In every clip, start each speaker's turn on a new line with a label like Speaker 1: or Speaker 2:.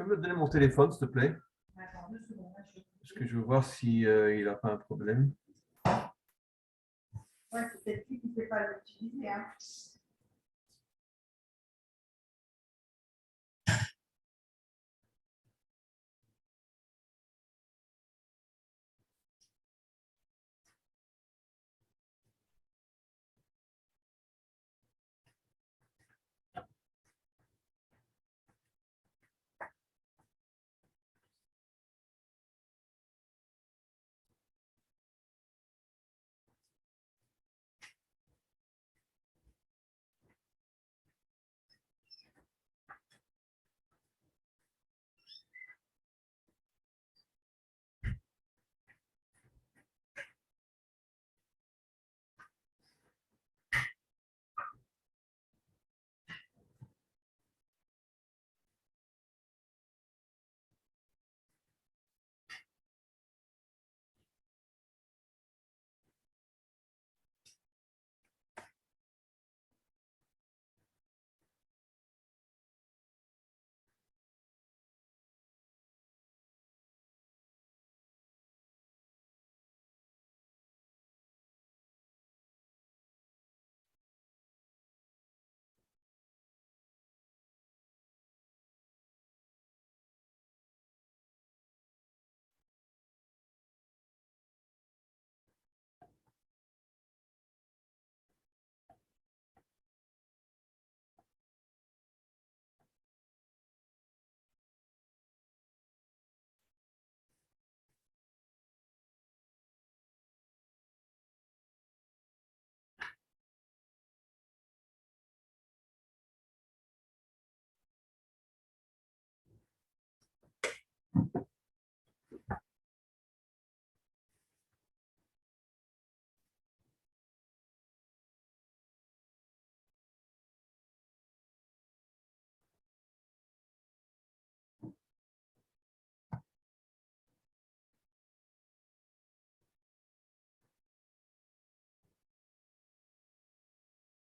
Speaker 1: peux me donner mon téléphone, s'il te plaît? Parce que je veux voir si, il n'a pas un problème.
Speaker 2: Ouais, c'est peut-être lui qui ne sait pas l'utiliser. Hein.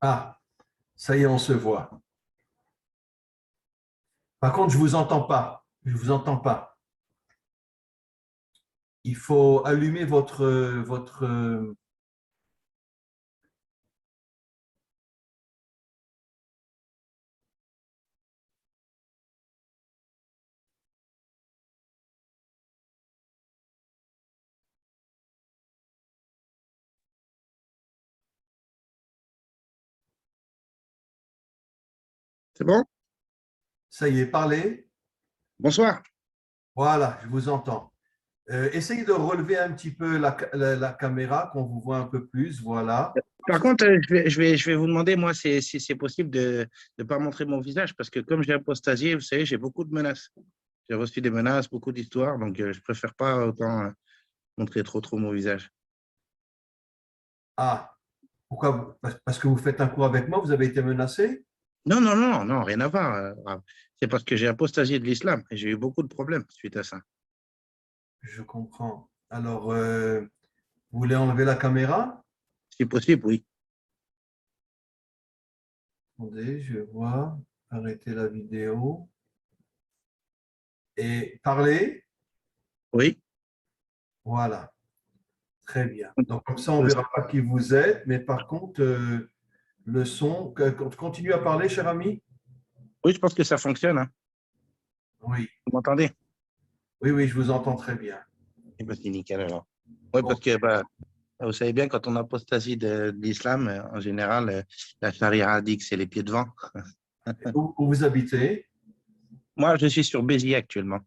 Speaker 1: Ah, ça y est, on se voit. Par contre, je ne vous entends pas. Je ne vous entends pas. Il faut allumer votre.
Speaker 3: C'est bon?
Speaker 1: Ça y est, parlez.
Speaker 3: Bonsoir.
Speaker 1: Voilà, je vous entends. Essayez de relever un petit peu la caméra, qu'on vous voit un peu plus. Voilà.
Speaker 3: Par contre, je vais vous demander, moi, si c'est possible de ne pas montrer mon visage, parce que comme j'ai apostasié, vous savez, j'ai beaucoup de menaces. J'ai reçu des menaces, beaucoup d'histoires, donc je préfère pas autant montrer trop mon visage.
Speaker 1: Ah, pourquoi? Parce que vous faites un cours avec moi, vous avez été menacé?
Speaker 3: Non, rien à voir. C'est parce que j'ai apostasié de l'islam et j'ai eu beaucoup de problèmes suite à ça.
Speaker 1: Je comprends. Alors, vous voulez enlever la caméra?
Speaker 3: Si possible, oui.
Speaker 1: Attendez, je vois. Arrêtez la vidéo. Et parlez.
Speaker 3: Oui.
Speaker 1: Voilà. Très bien. Donc, comme ça, on ne verra pas qui vous êtes, mais par contre, le son. Continue à parler, cher ami.
Speaker 3: Oui, je pense que ça fonctionne. Hein.
Speaker 1: Oui.
Speaker 3: Vous m'entendez?
Speaker 1: Oui, oui, je vous entends très bien.
Speaker 3: Eh ben, c'est nickel alors. Oui,
Speaker 1: Bon.
Speaker 3: parce que vous savez bien, quand on apostasie de l'islam, en général, la charia dit que c'est les pieds devant.
Speaker 1: Où vous habitez?
Speaker 3: Moi, je suis sur Béziers actuellement.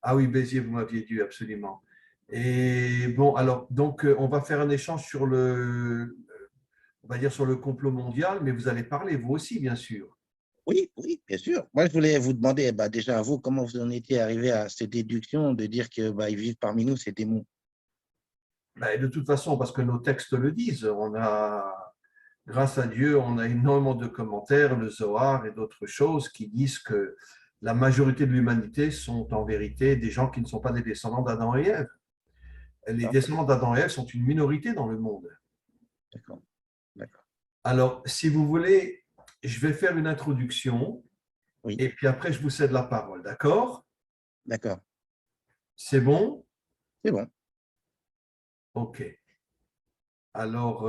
Speaker 1: Ah oui, Béziers, vous m'aviez dit, absolument. Et bon, alors, donc, on va faire un échange sur on va dire sur le complot mondial, mais vous allez parler, vous aussi, bien sûr.
Speaker 3: Oui, bien sûr. Moi, je voulais vous demander, déjà, vous, comment vous en étiez arrivé à cette déduction de dire que ils vivent parmi nous, ces démons?
Speaker 1: Ben, de toute façon, parce que nos textes le disent, grâce à Dieu, on a énormément de commentaires, le Zohar et d'autres choses qui disent que la majorité de l'humanité sont en vérité des gens qui ne sont pas des descendants d'Adam et Ève. Les descendants d'Adam et Ève sont une minorité dans le monde.
Speaker 3: D'accord, d'accord.
Speaker 1: Alors, si vous voulez, je vais faire une introduction
Speaker 3: Oui,
Speaker 1: et puis après, je vous cède la parole, d'accord?
Speaker 3: D'accord.
Speaker 1: C'est bon?
Speaker 3: C'est bon.
Speaker 1: OK. Alors,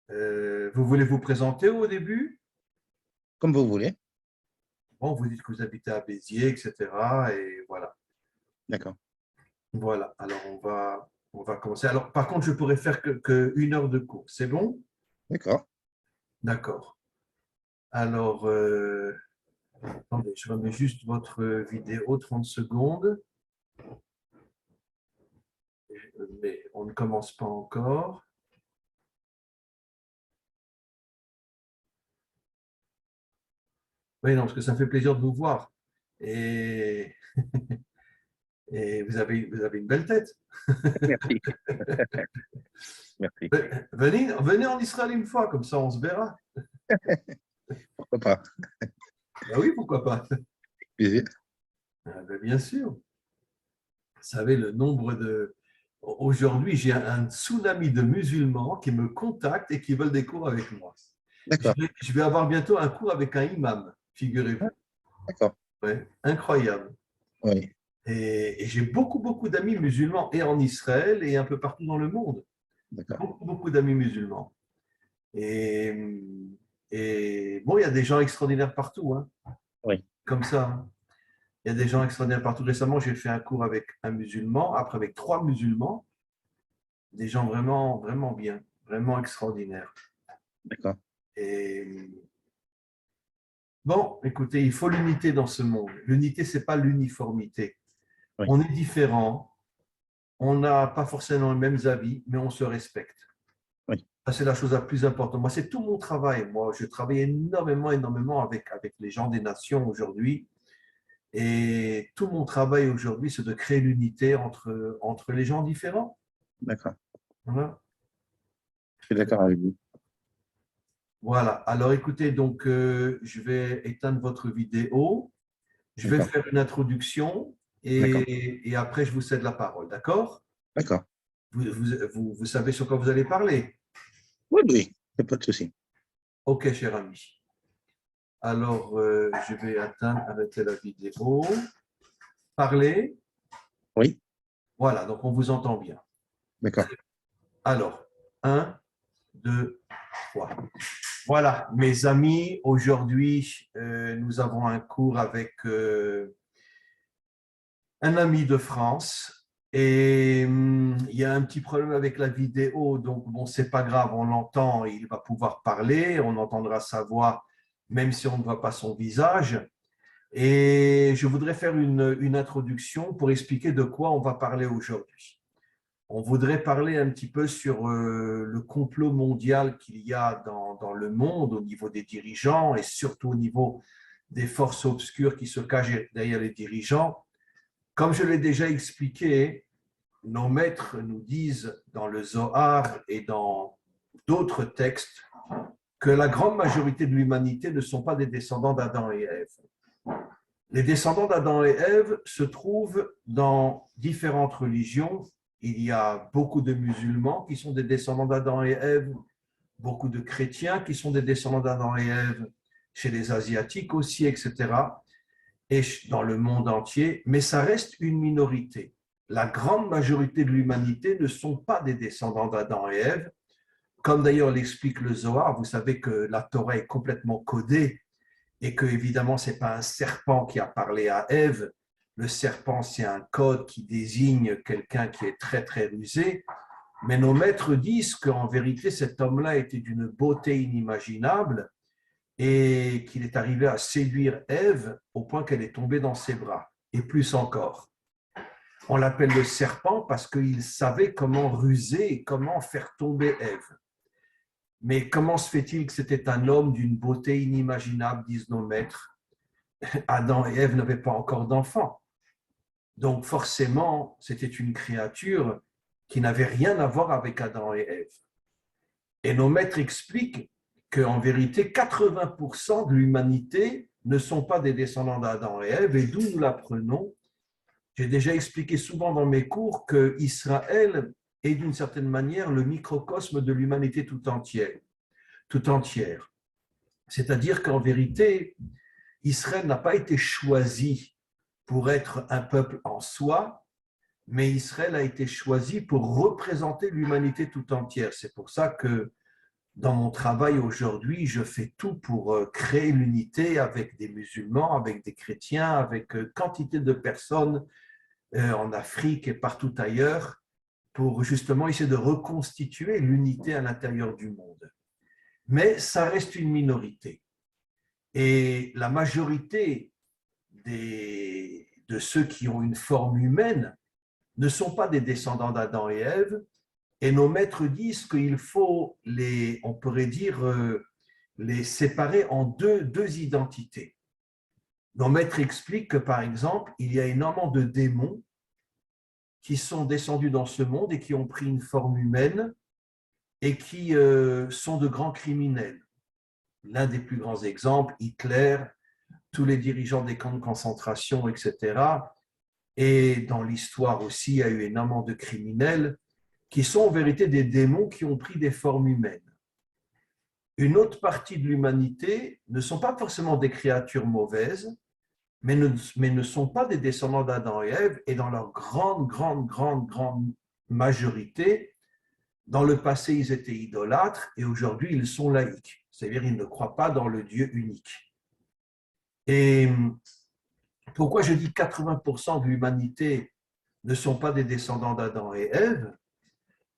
Speaker 1: vous voulez vous présenter au début?
Speaker 3: Comme vous voulez.
Speaker 1: Bon, vous dites que vous habitez à Béziers, etc. Et voilà.
Speaker 3: D'accord.
Speaker 1: Voilà. Alors, on va commencer. Alors, par contre, je pourrais faire que 1 heure de cours. C'est bon?
Speaker 3: D'accord.
Speaker 1: D'accord. Alors, attendez, je remets juste votre vidéo 30 secondes. Mais on ne commence pas encore. Oui, non, parce que ça me fait plaisir de vous voir. Et, et vous avez une belle tête.
Speaker 3: Merci. Merci.
Speaker 1: Venez en Israël une fois, comme ça on se verra.
Speaker 3: Pourquoi pas?
Speaker 1: Ben oui, pourquoi pas.
Speaker 3: Plaisir.
Speaker 1: Ah ben bien sûr. Vous savez, le nombre de... Aujourd'hui, j'ai un tsunami de musulmans qui me contactent et qui veulent des cours avec moi.
Speaker 3: D'accord.
Speaker 1: Je vais avoir bientôt un cours avec un imam,
Speaker 3: Ah,
Speaker 1: figurez-vous.
Speaker 3: d'accord.
Speaker 1: Ouais, incroyable.
Speaker 3: Oui.
Speaker 1: Et j'ai beaucoup, beaucoup d'amis musulmans, et en Israël et un peu partout dans le monde.
Speaker 3: D'accord.
Speaker 1: Beaucoup, beaucoup d'amis musulmans. Et, et bon, il y a des gens extraordinaires partout, hein,
Speaker 3: Oui.
Speaker 1: comme ça. Hein. Il y a des gens extraordinaires partout. Récemment, j'ai fait un cours avec un musulman, après avec 3 musulmans, des gens vraiment, vraiment bien, vraiment extraordinaires.
Speaker 3: D'accord.
Speaker 1: Et bon, écoutez, il faut l'unité dans ce monde. L'unité, ce n'est pas l'uniformité.
Speaker 3: Oui.
Speaker 1: On est différents, on n'a pas forcément les mêmes avis, mais on se respecte.
Speaker 3: Oui.
Speaker 1: Ça, c'est la chose la plus importante. Moi, c'est tout mon travail. Moi, je travaille énormément, énormément avec les gens des nations aujourd'hui. Et tout mon travail aujourd'hui, c'est de créer l'unité entre les gens différents.
Speaker 3: D'accord.
Speaker 1: Voilà.
Speaker 3: Je suis d'accord avec vous.
Speaker 1: Voilà. Alors, écoutez, donc, je vais éteindre votre vidéo. Je vais
Speaker 3: D'accord.
Speaker 1: faire une introduction
Speaker 3: D'accord.
Speaker 1: et après, je vous cède la parole. D'accord?
Speaker 3: D'accord.
Speaker 1: Vous savez sur quoi vous allez parler?
Speaker 3: Oui, oui. Il n'y a pas de souci.
Speaker 1: OK, cher ami. Alors, je vais arrêter la vidéo. Parler.
Speaker 3: Oui.
Speaker 1: Voilà, donc on vous entend bien.
Speaker 3: D'accord.
Speaker 1: Alors, 1, 2, 3. Voilà, mes amis, aujourd'hui, nous avons un cours avec un ami de France et il y a un petit problème avec la vidéo, donc bon, c'est pas grave, on l'entend, il va pouvoir parler, on entendra sa voix, même si on ne voit pas son visage. Et je voudrais faire une introduction pour expliquer de quoi on va parler aujourd'hui. On voudrait parler un petit peu sur le complot mondial qu'il y a dans le monde au niveau des dirigeants et surtout au niveau des forces obscures qui se cachent derrière les dirigeants. Comme je l'ai déjà expliqué, nos maîtres nous disent dans le Zohar et dans d'autres textes que la grande majorité de l'humanité ne sont pas des descendants d'Adam et Ève. Les descendants d'Adam et Ève se trouvent dans différentes religions. Il y a beaucoup de musulmans qui sont des descendants d'Adam et Ève, beaucoup de chrétiens qui sont des descendants d'Adam et Ève, chez les Asiatiques aussi, etc., et dans le monde entier, mais ça reste une minorité. La grande majorité de l'humanité ne sont pas des descendants d'Adam et Ève, comme d'ailleurs l'explique le Zohar. Vous savez que la Torah est complètement codée et que, évidemment, ce n'est pas un serpent qui a parlé à Ève. Le serpent, c'est un code qui désigne quelqu'un qui est très, très rusé. Mais nos maîtres disent qu'en vérité, cet homme-là était d'une beauté inimaginable et qu'il est arrivé à séduire Ève au point qu'elle est tombée dans ses bras, et plus encore. On l'appelle le serpent parce qu'il savait comment ruser et comment faire tomber Ève. Mais comment se fait-il que c'était un homme d'une beauté inimaginable, disent nos maîtres? Adam et Ève n'avaient pas encore d'enfants. Donc forcément, c'était une créature qui n'avait rien à voir avec Adam et Ève. Et nos maîtres expliquent qu'en vérité, 80% de l'humanité ne sont pas des descendants d'Adam et Ève, et d'où nous l'apprenons. J'ai déjà expliqué souvent dans mes cours que Israël est d'une certaine manière le microcosme de l'humanité tout entière. C'est-à-dire qu'en vérité, Israël n'a pas été choisi pour être un peuple en soi, mais Israël a été choisi pour représenter l'humanité tout entière. C'est pour ça que dans mon travail aujourd'hui, je fais tout pour créer l'unité avec des musulmans, avec des chrétiens, avec quantité de personnes en Afrique et partout ailleurs, pour justement essayer de reconstituer l'unité à l'intérieur du monde. Mais ça reste une minorité. Et la majorité de ceux qui ont une forme humaine ne sont pas des descendants d'Adam et Ève, et nos maîtres disent qu'il faut on pourrait dire, les séparer en deux identités. Nos maîtres expliquent que, par exemple, il y a énormément de démons qui sont descendus dans ce monde et qui ont pris une forme humaine et qui sont de grands criminels. L'un des plus grands exemples, Hitler, tous les dirigeants des camps de concentration, etc. Et dans l'histoire aussi, il y a eu énormément de criminels qui sont en vérité des démons qui ont pris des formes humaines. Une autre partie de l'humanité ne sont pas forcément des créatures mauvaises, mais ne sont pas des descendants d'Adam et Ève, et dans leur grande majorité, dans le passé, ils étaient idolâtres, et aujourd'hui, ils sont laïcs. C'est-à-dire, ils ne croient pas dans le Dieu unique. Et pourquoi je dis 80% de l'humanité ne sont pas des descendants d'Adam et Ève?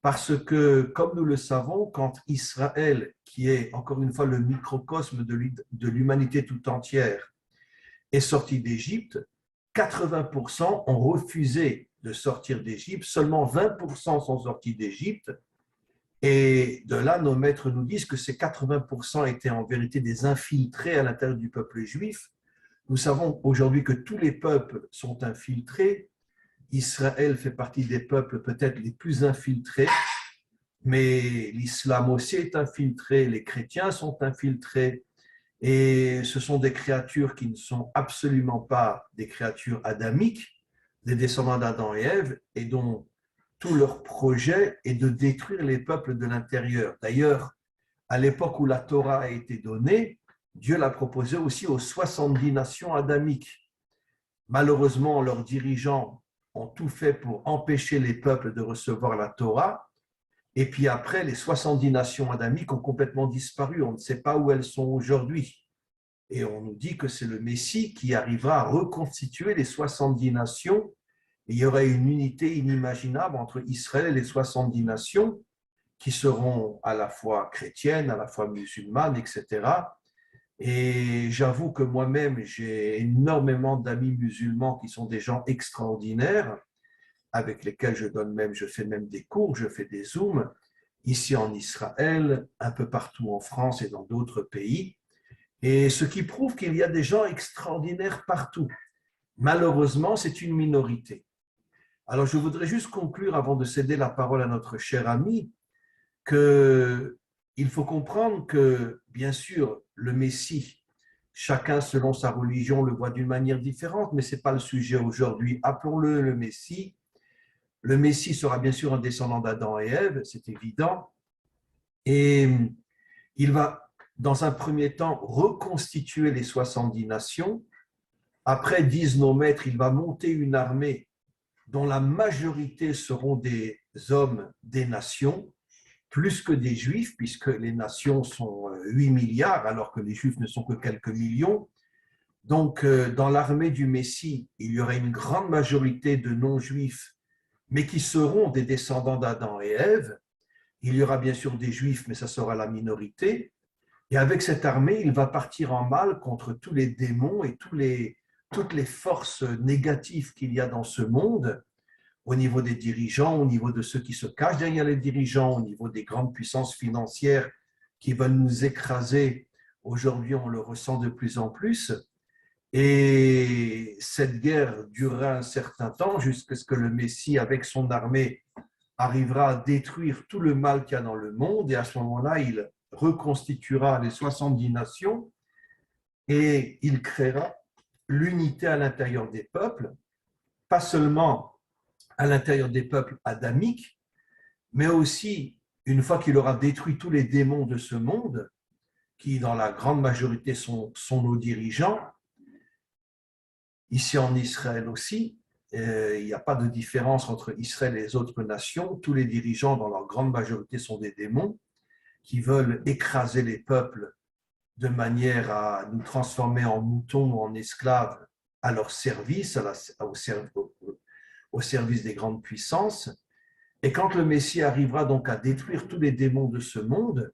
Speaker 1: Parce que, comme nous le savons, quand Israël, qui est encore une fois le microcosme de l'humanité tout entière, est sorti d'Égypte, 80% ont refusé de sortir d'Égypte, seulement 20% sont sortis d'Égypte, et de là, nos maîtres nous disent que ces 80% étaient en vérité des infiltrés à l'intérieur du peuple juif. Nous savons aujourd'hui que tous les peuples sont infiltrés. Israël fait partie des peuples peut-être les plus infiltrés, mais l'islam aussi est infiltré, les chrétiens sont infiltrés, et ce sont des créatures qui ne sont absolument pas des créatures adamiques, des descendants d'Adam et Ève, et dont tout leur projet est de détruire les peuples de l'intérieur. D'ailleurs, à l'époque où la Torah a été donnée, Dieu l'a proposé aussi aux 70 nations adamiques. Malheureusement, leurs dirigeants ont tout fait pour empêcher les peuples de recevoir la Torah. Et puis après, les 70 nations adamiques ont complètement disparu. On ne sait pas où elles sont aujourd'hui. Et on nous dit que c'est le Messie qui arrivera à reconstituer les 70 nations. Et il y aurait une unité inimaginable entre Israël et les 70 nations qui seront à la fois chrétiennes, à la fois musulmanes, etc. Et j'avoue que moi-même, j'ai énormément d'amis musulmans qui sont des gens extraordinaires, avec lesquels je fais même des cours, je fais des zooms, ici en Israël, un peu partout en France et dans d'autres pays. Et ce qui prouve qu'il y a des gens extraordinaires partout. Malheureusement, c'est une minorité. Alors, je voudrais juste conclure avant de céder la parole à notre cher ami, qu'il faut comprendre que, bien sûr, le Messie, chacun selon sa religion le voit d'une manière différente, mais ce n'est pas le sujet aujourd'hui. Appelons-le le Messie. Le Messie sera bien sûr un descendant d'Adam et Ève, c'est évident, et il va, dans un premier temps, reconstituer les 70 nations. Après, disent nos maîtres, il va monter une armée dont la majorité seront des hommes des nations, plus que des juifs, puisque les nations sont 8 milliards, alors que les juifs ne sont que quelques millions. Donc, dans l'armée du Messie, il y aura une grande majorité de non-juifs, mais qui seront des descendants d'Adam et Ève. Il y aura bien sûr des juifs, mais ça sera la minorité. Et avec cette armée, il va partir en mal contre tous les démons et toutes les forces négatives qu'il y a dans ce monde, au niveau des dirigeants, au niveau de ceux qui se cachent derrière les dirigeants, au niveau des grandes puissances financières qui veulent nous écraser. Aujourd'hui, on le ressent de plus en plus. Et cette guerre durera un certain temps jusqu'à ce que le Messie, avec son armée, arrivera à détruire tout le mal qu'il y a dans le monde. Et à ce moment-là, il reconstituera les 70 nations et il créera l'unité à l'intérieur des peuples, pas seulement à l'intérieur des peuples adamiques, mais aussi, une fois qu'il aura détruit tous les démons de ce monde, qui dans la grande majorité sont nos dirigeants, Ici en Israël aussi, il n'y a pas de différence entre Israël et les autres nations. Tous les dirigeants, dans leur grande majorité, sont des démons qui veulent écraser les peuples de manière à nous transformer en moutons ou en esclaves à leur service, au service des grandes puissances. Et quand le Messie arrivera donc à détruire tous les démons de ce monde,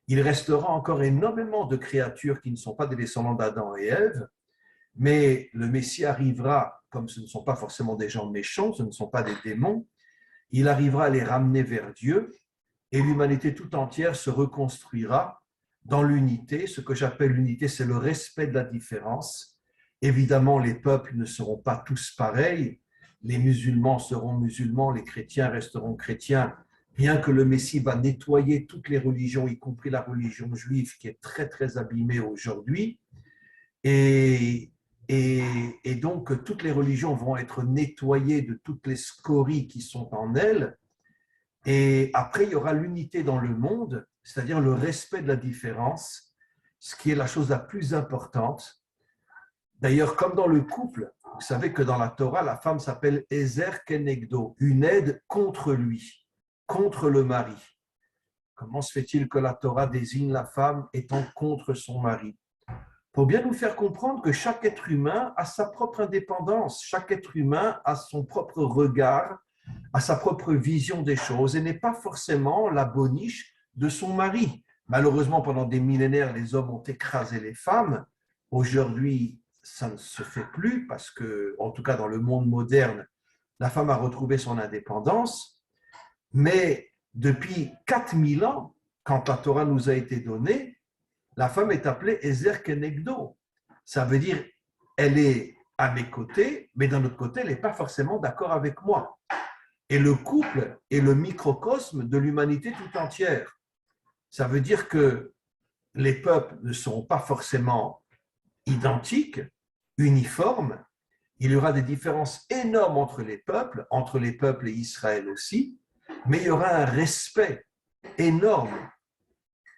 Speaker 1: il restera encore énormément de créatures qui ne sont pas des descendants d'Adam et Ève, mais le Messie arrivera, comme ce ne sont pas forcément des gens méchants, ce ne sont pas des démons, il arrivera à les ramener vers Dieu et l'humanité tout entière se reconstruira dans l'unité. Ce que j'appelle l'unité, c'est le respect de la différence. Évidemment, les peuples ne seront pas tous pareils. Les musulmans seront musulmans, les chrétiens resteront chrétiens, bien que le Messie va nettoyer toutes les religions, y compris la religion juive qui est très, très abîmée aujourd'hui. Et donc, toutes les religions vont être nettoyées de toutes les scories qui sont en elles. Et après, il y aura l'unité dans le monde, c'est-à-dire le respect de la différence, ce qui est la chose la plus importante. D'ailleurs, comme dans le couple, vous savez que dans la Torah, la femme s'appelle Ezer Kenegdo, une aide contre lui, contre le mari. Comment se fait-il que la Torah désigne la femme étant contre son mari? Pour bien nous faire comprendre que chaque être humain a sa propre indépendance, chaque être humain a son propre regard, a sa propre vision des choses et n'est pas forcément la boniche de son mari. Malheureusement, pendant des millénaires, les hommes ont écrasé les femmes. Aujourd'hui, ça ne se fait plus parce que, en tout cas dans le monde moderne, la femme a retrouvé son indépendance. Mais depuis 4000 ans, quand la Torah nous a été donnée, la femme est appelée Ezer Kenegdo. Ça veut dire, elle est à mes côtés, mais d'un autre côté, elle n'est pas forcément d'accord avec moi. Et le couple est le microcosme de l'humanité tout entière. Ça veut dire que les peuples ne seront pas forcément identiques, uniformes. Il y aura des différences énormes entre les peuples et Israël aussi, mais il y aura un respect énorme.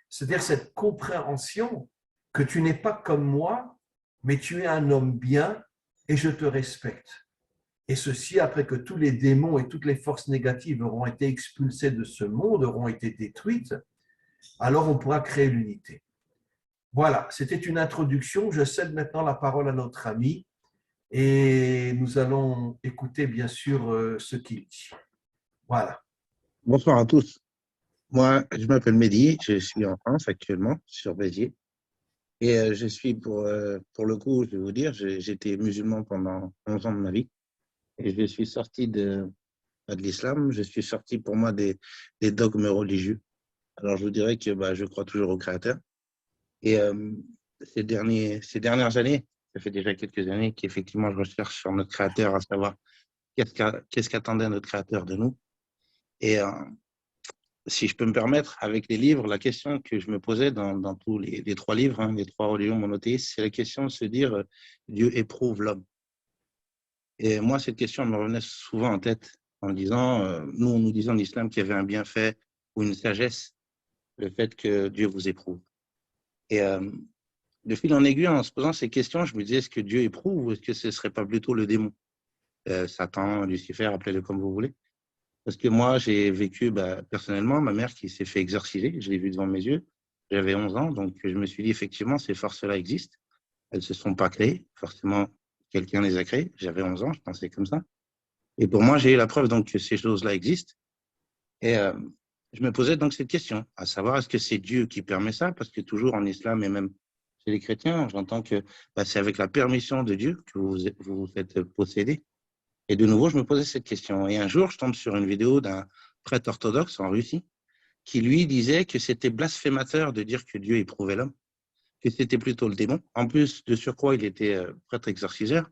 Speaker 1: C'est-à-dire cette compréhension que tu n'es pas comme moi, mais tu es un homme bien et je te respecte. Et ceci après que tous les démons et toutes les forces négatives auront été expulsées de ce monde, auront été détruites, alors on pourra créer l'unité. Voilà, c'était une introduction. Je cède maintenant la parole à notre ami et nous allons écouter bien sûr ce qu'il dit. Voilà.
Speaker 3: Bonsoir à tous. Moi, je m'appelle Mehdi, je suis en France actuellement, sur Béziers. Et je suis, pour le coup, je vais vous dire, j'étais musulman pendant 11 ans de ma vie. Et je suis sorti de l'islam, je suis sorti pour moi des dogmes religieux. Alors, je vous dirais que je crois toujours au Créateur. Et ces dernières années, ça fait déjà quelques années qu'effectivement, je recherche sur notre Créateur, à savoir qu'est-ce qu'attendait notre Créateur de nous. Et si je peux me permettre, avec les livres, la question que je me posais dans tous les trois livres, les trois religions monothéistes, c'est la question de se dire Dieu éprouve l'homme. Et moi, cette question me revenait souvent en tête en me disant, nous, on nous disait en islam qu'il y avait un bienfait ou une sagesse, le fait que Dieu vous éprouve. Et de fil en aiguille, en se posant ces questions, je me disais, est-ce que Dieu éprouve ou est-ce que ce ne serait pas plutôt le démon, Satan, Lucifer, appelez-le comme vous voulez. Parce que moi, j'ai vécu personnellement ma mère qui s'est fait exorciser, je l'ai vu devant mes yeux, j'avais 11 ans, donc je me suis dit, effectivement, ces forces-là existent, elles ne se sont pas créées, forcément, quelqu'un les a créées, j'avais 11 ans, je pensais comme ça. Et pour moi, j'ai eu la preuve donc, que ces choses-là existent. Et je me posais donc cette question, à savoir, est-ce que c'est Dieu qui permet ça? Parce que toujours en islam et même chez les chrétiens, j'entends que c'est avec la permission de Dieu que vous vous faites posséder. Et de nouveau, je me posais cette question. Et un jour, je tombe sur une vidéo d'un prêtre orthodoxe en Russie qui, lui, disait que c'était blasphémateur de dire que Dieu éprouvait l'homme, que c'était plutôt le démon. En plus, de surcroît, il était prêtre exorciseur.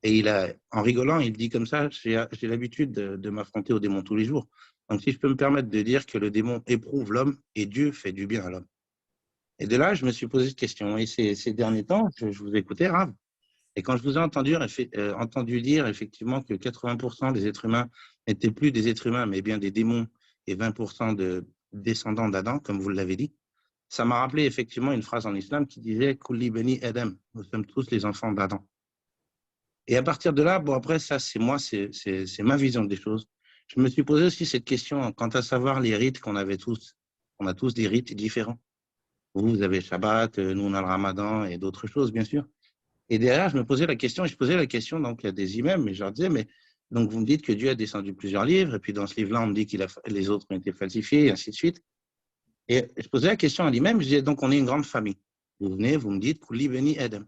Speaker 3: Et en rigolant, il dit comme ça, j'ai l'habitude de m'affronter au démon tous les jours. Donc, si je peux me permettre de dire que le démon éprouve l'homme et Dieu fait du bien à l'homme. Et de là, je me suis posé cette question. Et ces derniers temps, je vous écoutais, Rav. Et quand je vous ai entendu dire effectivement que 80% des êtres humains n'étaient plus des êtres humains, mais bien des démons, et 20% de descendants d'Adam, comme vous l'avez dit, ça m'a rappelé effectivement une phrase en islam qui disait « Kulli bani Adam », nous sommes tous les enfants d'Adam. Et à partir de là, bon, après, ça, c'est moi, c'est ma vision des choses. Je me suis posé aussi cette question quant à savoir les rites qu'on avait tous. On a tous des rites différents. Vous avez le Shabbat, nous, on a le Ramadan et d'autres choses, bien sûr. Et derrière, je me posais la question, et je posais la question donc, à des imams, mais je leur disais, mais donc vous me dites que Dieu a descendu plusieurs livres, et puis dans ce livre-là, on me dit que les autres ont été falsifiés, et ainsi de suite. Et je posais la question à l'imam, je disais, donc on est une grande famille. Vous venez, vous me dites, Kouli Beni Adam.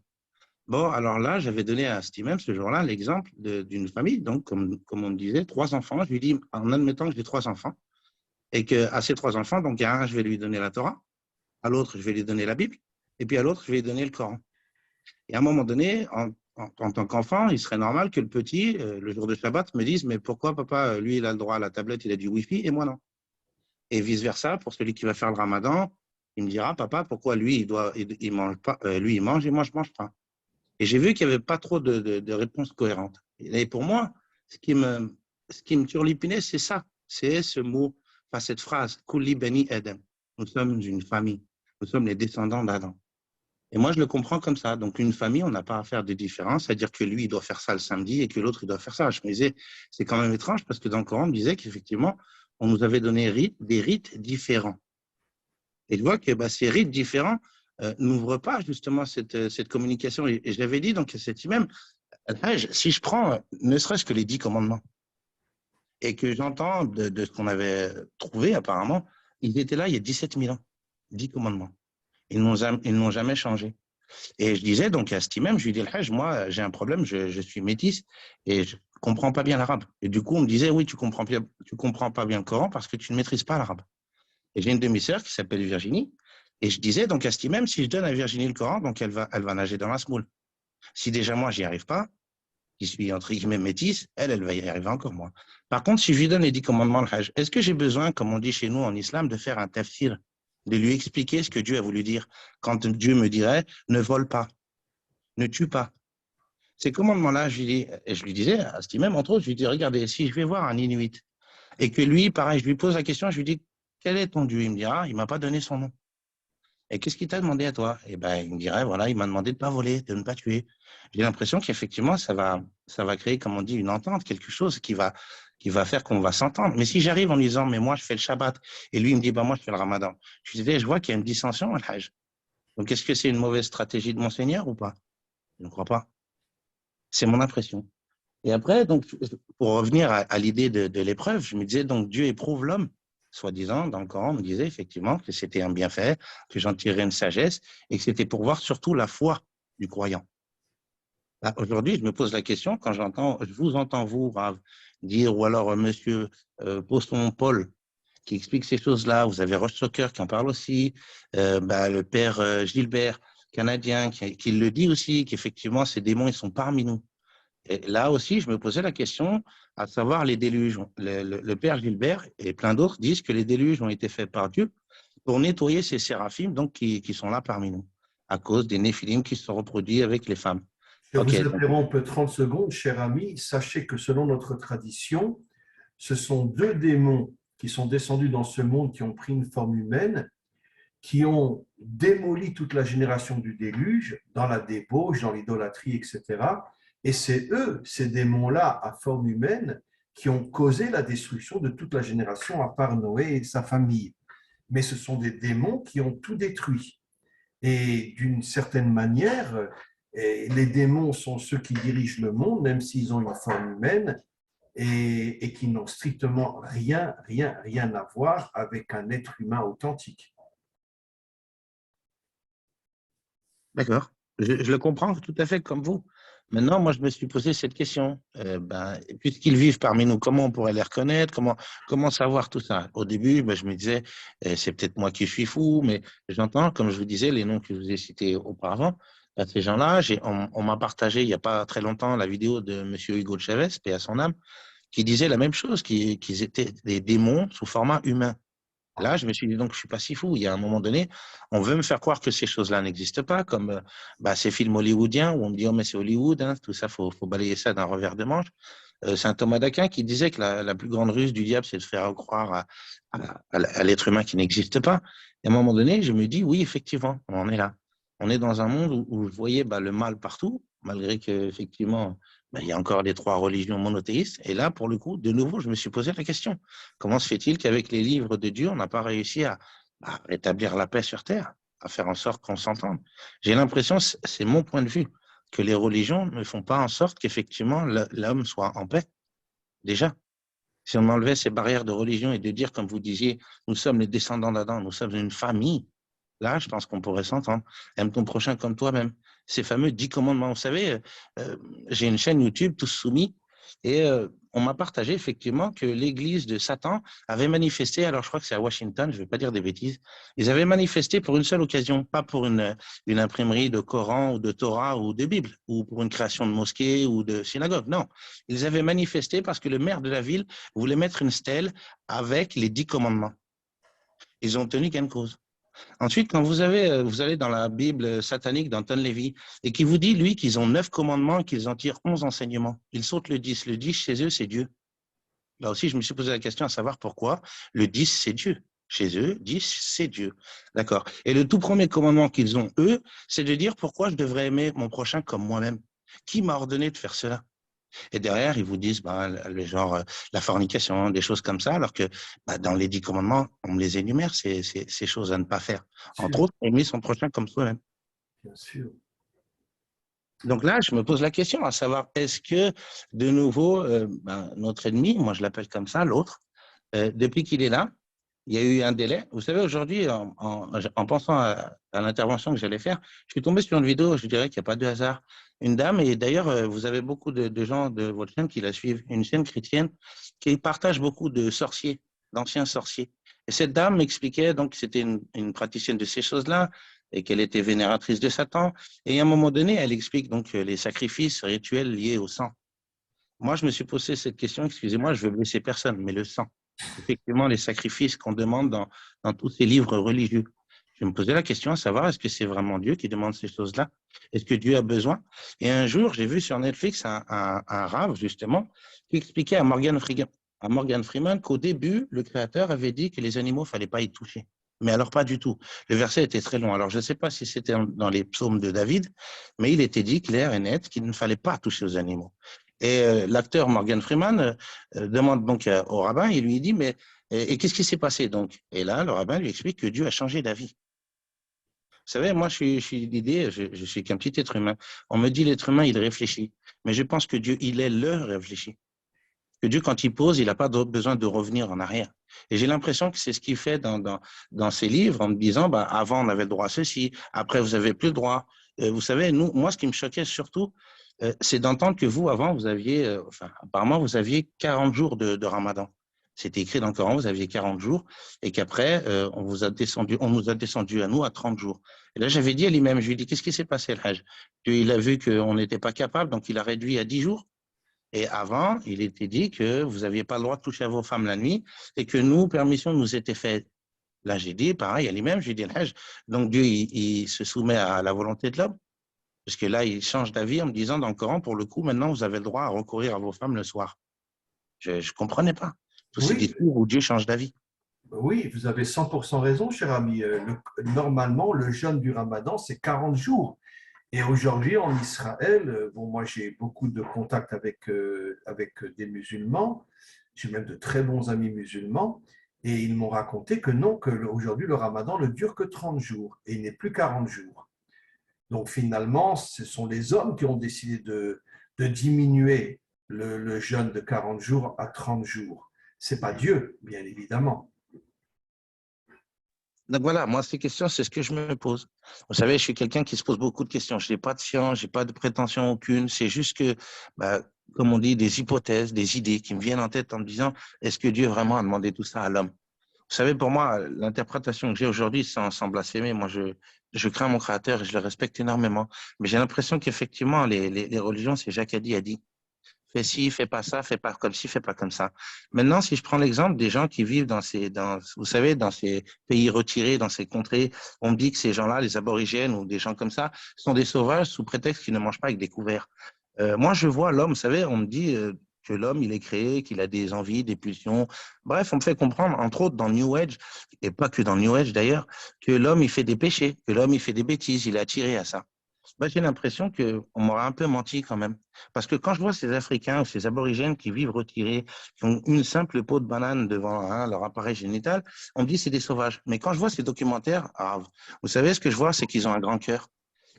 Speaker 3: Bon, alors là, j'avais donné à cet imam ce jour-là l'exemple d'une famille, donc comme on me disait, 3 enfants. Je lui dis, en admettant que j'ai 3 enfants, et qu'à ces 3 enfants, donc à un, je vais lui donner la Torah, à l'autre, je vais lui donner la Bible, et puis à l'autre, je vais lui donner le Coran. Et à un moment donné, en tant qu'enfant, il serait normal que le petit, le jour de Shabbat, me dise, mais pourquoi papa, lui, il a le droit à la tablette, il a du Wi-Fi, et moi non. Et vice-versa, pour celui qui va faire le Ramadan, il me dira, papa, pourquoi lui, il mange pas, lui, il mange, et moi, je mange pas. Et j'ai vu qu'il n'y avait pas trop de réponses cohérentes. Et pour moi, ce qui me turlupinait, c'est ça. C'est ce mot, enfin cette phrase, Kulli Bani Adam. Nous sommes une famille. Nous sommes les descendants d'Adam. Et moi, je le comprends comme ça. Donc, une famille, on n'a pas à faire de différence, c'est-à-dire que lui, il doit faire ça le samedi et que l'autre, il doit faire ça. Je me disais, c'est quand même étrange parce que dans le Coran, on disait qu'effectivement, on nous avait donné des rites différents. Et je vois que ces rites différents n'ouvrent pas justement cette communication. Et je l'avais dit donc à cet imam, si je prends ne serait-ce que les 10 commandements et que j'entends de ce qu'on avait trouvé apparemment, ils étaient là il y a 17 000 ans, 10 commandements. Ils n'ont jamais changé. Et je disais donc à cet imam, je lui dis, moi j'ai un problème, je suis métisse et je ne comprends pas bien l'arabe. Et du coup, on me disait, oui, tu comprends pas bien le Coran parce que tu ne maîtrises pas l'arabe. Et j'ai une demi-sœur qui s'appelle Virginie. Et je disais donc à ce même, si je donne à Virginie le Coran, donc elle va nager dans la semoule. Si déjà moi, j'y arrive pas, qui suis entre guillemets métisse, elle va y arriver encore moins. Par contre, si je lui donne les 10 commandements de Hajj, est-ce que j'ai besoin, comme on dit chez nous en islam, de faire un tafsir, de lui expliquer ce que Dieu a voulu dire quand Dieu me dirait ne vole pas, ne tue pas. Ces commandements-là, je lui disais à ce même, entre autres, je lui dis, regardez, si je vais voir un Inuit et que lui, pareil, je lui pose la question, je lui dis, quel est ton Dieu? Il me dira, il ne m'a pas donné son nom. Et qu'est-ce qu'il t'a demandé à toi? Eh ben, il me dirait, voilà, il m'a demandé de ne pas voler, de ne pas tuer. J'ai l'impression qu'effectivement, ça va créer, comme on dit, une entente, quelque chose qui va faire qu'on va s'entendre. Mais si j'arrive en lui disant, mais moi, je fais le Shabbat, et lui, il me dit, bah, moi, je fais le Ramadan. Je vois qu'il y a une dissension à l'Hajj. Donc, est-ce que c'est une mauvaise stratégie de mon Seigneur ou pas? Je ne crois pas. C'est mon impression. Et après, donc, pour revenir à l'idée de l'épreuve, je me disais, donc, Dieu éprouve l'homme, soi-disant, dans le Coran, on me disait effectivement que c'était un bienfait, que j'en tirais une sagesse, et que c'était pour voir surtout la foi du croyant. Aujourd'hui, je me pose la question, quand je vous entends, vous, Rav, dire, ou alors monsieur Poston Paul, qui explique ces choses-là, vous avez Roche Soccer qui en parle aussi, le père Gilbert, canadien, qui le dit aussi, qu'effectivement, ces démons, ils sont parmi nous. Et là aussi, je me posais la question, à savoir les déluges. Le père Gilbert et plein d'autres disent que les déluges ont été faits par Dieu pour nettoyer ces séraphimes donc, qui sont là parmi nous, à cause des néphilim qui se sont reproduits avec les femmes.
Speaker 1: Je
Speaker 3: Ok,
Speaker 1: vous interromps 30 secondes, cher ami. Sachez que selon notre tradition, ce sont 2 démons qui sont descendus dans ce monde, qui ont pris une forme humaine, qui ont démoli toute la génération du déluge dans la débauche, dans l'idolâtrie, etc. Et c'est eux, ces démons-là, à forme humaine, qui ont causé la destruction de toute la génération, à part Noé et sa famille. Mais ce sont des démons qui ont tout détruit. Et d'une certaine manière, les démons sont ceux qui dirigent le monde, même s'ils ont une forme humaine, et qui n'ont strictement rien à voir avec un être humain authentique.
Speaker 3: d'accord. Je le comprends tout à fait comme vous. Maintenant, moi, je me suis posé cette question. Puisqu'ils vivent parmi nous, comment on pourrait les reconnaître? Comment savoir tout ça? Au début, je me disais, c'est peut-être moi qui suis fou, mais j'entends, comme je vous disais, les noms que je vous ai cités auparavant. Ces gens-là, on m'a partagé il n'y a pas très longtemps la vidéo de M. Hugo Chavez, paix à son âme, qui disait la même chose, qu'ils étaient des démons sous format humain. Là, je me suis dit, donc, je ne suis pas si fou. Il y a un moment donné, on veut me faire croire que ces choses-là n'existent pas, comme ces films hollywoodiens où on me dit, oh, mais c'est Hollywood, hein, tout ça, faut balayer ça d'un revers de manche. Saint Thomas d'Aquin qui disait que la plus grande ruse du diable, c'est de faire croire à l'être humain qui n'existe pas. Et à un moment donné, je me dis, oui, effectivement, on en est là. On est dans un monde où je voyais le mal partout, malgré qu'effectivement, il y a encore les 3 religions monothéistes. Et là, pour le coup, de nouveau, je me suis posé la question. Comment se fait-il qu'avec les livres de Dieu, on n'a pas réussi à rétablir la paix sur Terre, à faire en sorte qu'on s'entende? J'ai l'impression, c'est mon point de vue, que les religions ne font pas en sorte qu'effectivement l'homme soit en paix. Déjà, si on enlevait ces barrières de religion et de dire, comme vous disiez, nous sommes les descendants d'Adam, nous sommes une famille, là, je pense qu'on pourrait s'entendre. Aime ton prochain comme toi-même. Ces fameux 10 commandements. Vous savez, j'ai une chaîne YouTube, Tous Soumis, et on m'a partagé effectivement que l'église de Satan avait manifesté, alors je crois que c'est à Washington, je ne vais pas dire des bêtises, ils avaient manifesté pour une seule occasion, pas pour une imprimerie de Coran ou de Torah ou de Bible, ou pour une création de mosquée ou de synagogue. Non, ils avaient manifesté parce que le maire de la ville voulait mettre une stèle avec les 10 commandements. Ils ont tenu gain de cause. Ensuite, quand vous allez dans la Bible satanique d'Anton Lévy et qui vous dit, lui, qu'ils ont 9 commandements et qu'ils en tirent 11 enseignements, ils sautent le 10. Le 10, chez eux, c'est Dieu. Là aussi, je me suis posé la question à savoir pourquoi le 10, c'est Dieu. Chez eux, 10, c'est Dieu. D'accord. Et le tout premier commandement qu'ils ont, eux, c'est de dire pourquoi je devrais aimer mon prochain comme moi-même. Qui m'a ordonné de faire cela? Et derrière, ils vous disent genre la fornication, des choses comme ça, alors que dans les 10 commandements, on me les énumère, ces choses à ne pas faire. Entre autres, aimer son prochain comme soi-même.
Speaker 1: Bien sûr.
Speaker 3: Donc là, je me pose la question à savoir, est-ce que de nouveau, notre ennemi, moi je l'appelle comme ça, l'autre, depuis qu'il est là, il y a eu un délai. Vous savez, aujourd'hui, en pensant à l'intervention que j'allais faire, je suis tombé sur une vidéo, je dirais qu'il n'y a pas de hasard. Une dame, et d'ailleurs, vous avez beaucoup de gens de votre chaîne qui la suivent, une chaîne chrétienne qui partage beaucoup de sorciers, d'anciens sorciers. Et cette dame m'expliquait, donc c'était une praticienne de ces choses-là, et qu'elle était vénératrice de Satan. Et à un moment donné, elle explique donc les sacrifices rituels liés au sang. Moi, je me suis posé cette question, excusez-moi, je veux blesser personne, mais le sang. Effectivement, les sacrifices qu'on demande dans tous ces livres religieux. Je me posais la question à savoir, est-ce que c'est vraiment Dieu qui demande ces choses-là? Est-ce que Dieu a besoin? Et un jour, j'ai vu sur Netflix un rave, justement, qui expliquait à Morgan Freeman qu'au début, le Créateur avait dit que les animaux, il ne fallait pas y toucher. Mais alors, pas du tout. Le verset était très long. Alors, je ne sais pas si c'était dans les psaumes de David, mais il était dit clair et net qu'il ne fallait pas toucher aux animaux. Et l'acteur Morgan Freeman demande donc au rabbin, il lui dit, mais et qu'est-ce qui s'est passé donc? Et là, le rabbin lui explique que Dieu a changé d'avis. Vous savez, moi, je suis d'idée, je suis qu'un petit être humain. On me dit l'être humain, il réfléchit. Mais je pense que Dieu, il est le réfléchi. Que Dieu, quand il pose, il n'a pas besoin de revenir en arrière. Et j'ai l'impression que c'est ce qu'il fait dans ses livres en me disant, avant, on avait le droit à ceci, après, vous n'avez plus le droit. Vous savez, moi, ce qui me choquait surtout, c'est d'entendre que vous, avant, vous aviez, apparemment, vous aviez 40 jours de Ramadan. C'était écrit dans le Coran, vous aviez 40 jours, et qu'après, on nous a descendu à nous à 30 jours. Et là, j'avais dit à l'imam, je lui ai dit, qu'est-ce qui s'est passé, le Hajj? Il a vu qu'on n'était pas capable, donc il a réduit à 10 jours. Et avant, il était dit que vous n'aviez pas le droit de toucher à vos femmes la nuit, et que nous, permission nous était faite. Là, j'ai dit, pareil, à l'imam, j'ai dit, le Hajj, donc Dieu, il se soumet à la volonté de l'homme. Parce que là, il change d'avis en me disant dans le Coran, pour le coup, maintenant, vous avez le droit à recourir à vos femmes le soir. Je ne comprenais pas. Tous ces
Speaker 1: Oui,
Speaker 3: discours où Dieu change d'avis.
Speaker 1: oui, vous avez 100% raison, cher ami. Normalement, le jeûne du Ramadan, c'est 40 jours. Et aujourd'hui, en Israël, bon, moi, j'ai beaucoup de contacts avec des musulmans. J'ai même de très bons amis musulmans. Et ils m'ont raconté que non, aujourd'hui, le Ramadan ne dure que 30 jours et il n'est plus 40 jours. Donc finalement, ce sont les hommes qui ont décidé de diminuer le jeûne de 40 jours à 30 jours. Ce n'est pas Dieu, bien évidemment.
Speaker 3: Donc voilà, moi, ces questions, c'est ce que je me pose. Vous savez, je suis quelqu'un qui se pose beaucoup de questions. Je n'ai pas de science, je n'ai pas de prétention aucune. C'est juste que, comme on dit, des hypothèses, des idées qui me viennent en tête en me disant, est-ce que Dieu vraiment a demandé tout ça à l'homme? Vous savez, pour moi, l'interprétation que j'ai aujourd'hui, sans blasphémer, moi, je crains mon Créateur et je le respecte énormément. Mais j'ai l'impression qu'effectivement, les religions, c'est Jacques a dit, fais ci, fais pas ça, fais pas comme ci, fais pas comme ça. Maintenant, si je prends l'exemple des gens qui vivent vous savez, dans ces pays retirés, dans ces contrées, on me dit que ces gens-là, les aborigènes ou des gens comme ça, sont des sauvages sous prétexte qu'ils ne mangent pas avec des couverts. Moi, je vois l'homme, vous savez, on me dit que l'homme, il est créé, qu'il a des envies, des pulsions. Bref, on me fait comprendre, entre autres dans New Age, et pas que dans New Age d'ailleurs, que l'homme, il fait des péchés, que l'homme, il fait des bêtises, il est attiré à ça. Bah, j'ai l'impression qu'on m'aurait un peu menti quand même. Parce que quand je vois ces Africains ou ces aborigènes qui vivent retirés, qui ont une simple peau de banane devant leur appareil génital, on me dit c'est des sauvages. Mais quand je vois ces documentaires, vous savez, ce que je vois, c'est qu'ils ont un grand cœur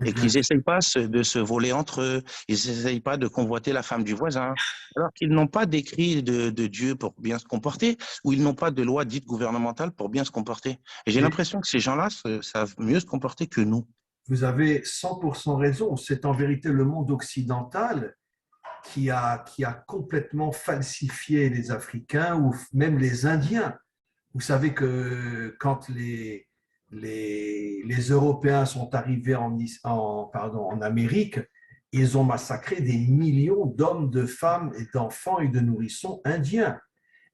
Speaker 1: Et
Speaker 3: et
Speaker 1: bien
Speaker 3: qu'ils
Speaker 1: sûr.
Speaker 3: n'essayent pas de se voler entre eux, ils n'essayent pas de convoiter la femme du voisin, alors qu'ils n'ont pas d'écrit de Dieu pour bien se comporter, ou ils n'ont pas de loi dite gouvernementale pour bien se comporter. Et j'ai
Speaker 1: Et
Speaker 3: l'impression que ces gens-là savent mieux se comporter que nous.
Speaker 1: vous avez 100% raison. C'est en vérité le monde occidental qui a complètement falsifié les Africains ou même les Indiens. Vous savez que quand les Européens sont arrivés en Amérique, ils ont massacré des millions d'hommes, de femmes et d'enfants et de nourrissons indiens.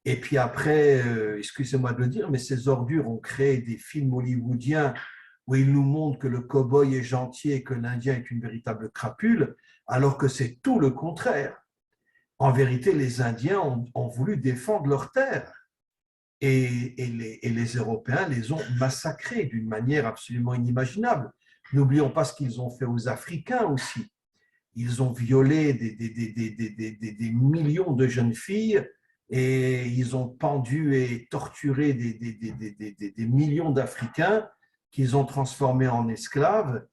Speaker 1: Et puis après, excusez-moi de le dire, mais ces ordures ont créé des films hollywoodiens où ils nous montrent que le cow-boy est gentil et que l'Indien est une véritable crapule, alors que c'est tout le contraire. En vérité, les Indiens ont voulu défendre leurs terres et les Européens les ont massacrés d'une manière absolument inimaginable. N'oublions pas ce qu'ils ont fait aux Africains aussi. Ils ont violé des millions de jeunes filles et ils ont pendu et torturé des millions d'Africains qu'ils ont transformés en esclaves.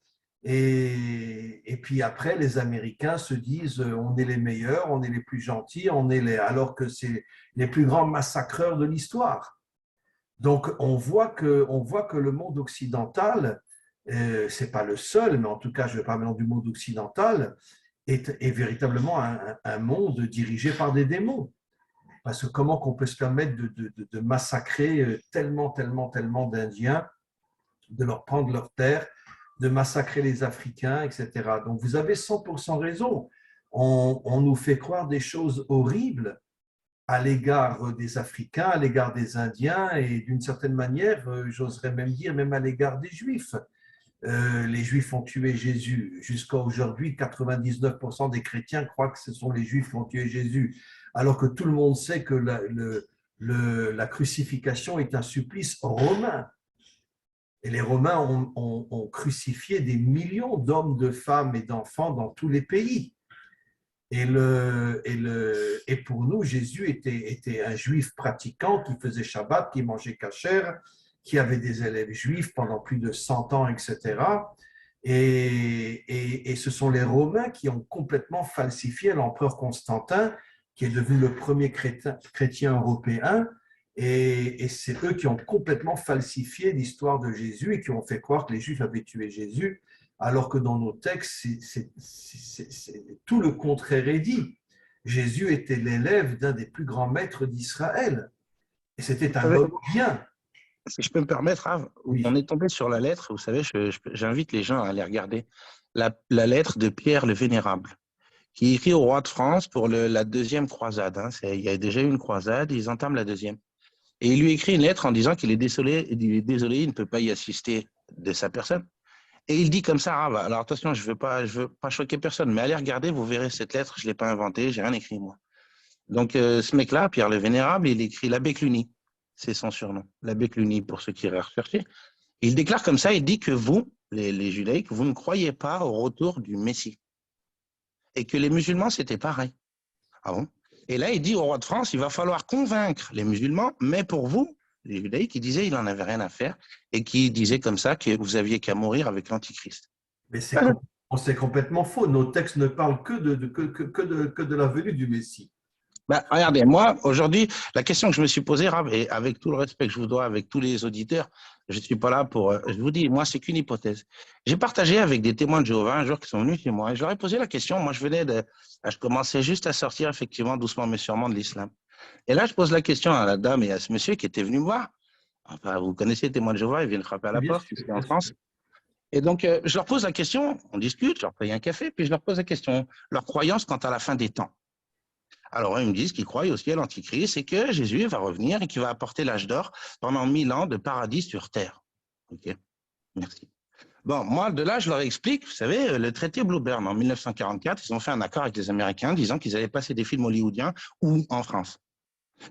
Speaker 1: Et puis après, les Américains se disent on est les meilleurs, on est les plus gentils, alors que c'est les plus grands massacreurs de l'histoire. Donc on voit que le monde occidental, c'est pas le seul, mais en tout cas, je vais parler du monde occidental, est véritablement un monde dirigé par des démons. Parce que comment qu'on peut se permettre de massacrer tellement d'Indiens, de leur prendre leurs terres, de massacrer les Africains, etc. Donc vous avez 100% raison. On nous fait croire des choses horribles à l'égard des Africains, à l'égard des Indiens et d'une certaine manière, j'oserais même dire, même à l'égard des Juifs. Les Juifs ont tué Jésus. Jusqu'à aujourd'hui, 99% des chrétiens croient que ce sont les Juifs qui ont tué Jésus, alors que tout le monde sait que la crucifixion est un supplice romain. Et les Romains ont crucifié des millions d'hommes, de femmes et d'enfants dans tous les pays. Et pour nous, Jésus était un juif pratiquant qui faisait Shabbat, qui mangeait kasher, qui avait des élèves juifs pendant plus de 100 ans, etc. Et ce sont les Romains qui ont complètement falsifié l'empereur Constantin, qui est devenu le premier chrétien européen. Et c'est eux qui ont complètement falsifié l'histoire de Jésus et qui ont fait croire que les Juifs avaient tué Jésus, alors que dans nos textes, tout le contraire est dit. Jésus était l'élève d'un des plus grands maîtres d'Israël. Et c'était un homme bien.
Speaker 3: Si je peux me permettre, Rav,
Speaker 1: Oui.
Speaker 3: on est tombé sur la lettre, vous savez, j'invite les gens à aller regarder, la lettre de Pierre le Vénérable, qui écrit au roi de France pour la deuxième croisade. Il y a déjà eu une croisade, ils entament la deuxième. Et il lui écrit une lettre en disant qu'il est désolé, il ne peut pas y assister de sa personne. Et il dit comme ça, alors attention, je veux pas choquer personne, mais allez regarder, vous verrez cette lettre, je ne l'ai pas inventée, j'ai rien écrit moi. Donc ce mec-là, Pierre le Vénérable, il écrit l'abbé Cluny, c'est son surnom, l'abbé Cluny pour ceux qui iraient rechercher. Il déclare comme ça, il dit que vous, les judaïques, vous ne croyez pas au retour du Messie. Et que les musulmans, c'était pareil. Ah bon? Et là, il dit au roi de France, il va falloir convaincre les musulmans, mais pour vous, les judaïques, il disait il n'en avait rien à faire et qui disait comme ça que vous aviez qu'à mourir avec l'Antichrist.
Speaker 1: Mais c'est complètement faux. Nos textes ne parlent que de la venue du Messie.
Speaker 3: Ben, regardez, moi, aujourd'hui, la question que je me suis posée, Rav, et avec tout le respect que je vous dois, avec tous les auditeurs, je ne suis pas là pour… je vous dis, moi, c'est qu'une hypothèse. J'ai partagé avec des témoins de Jéhovah un jour qui sont venus chez moi et je leur ai posé la question. Moi, je commençais juste à sortir effectivement doucement mais sûrement de l'islam. Et là, je pose la question à la dame et à ce monsieur qui était venu me voir. Enfin, vous connaissez les témoins de Jéhovah, ils viennent frapper à la porte ici en France. Et donc, je leur pose la question, on discute, je leur paye un café, puis je leur pose la question, leur croyance quant à la fin des temps. Alors, ils me disent qu'ils croient aussi à l'Antichrist et que Jésus va revenir et qu'il va apporter l'âge d'or pendant 1000 ans de paradis sur terre. OK, merci. Bon, moi, de là, je leur explique, vous savez, le traité Blue Bern en 1944, ils ont fait un accord avec les Américains disant qu'ils allaient passer des films hollywoodiens ou en France.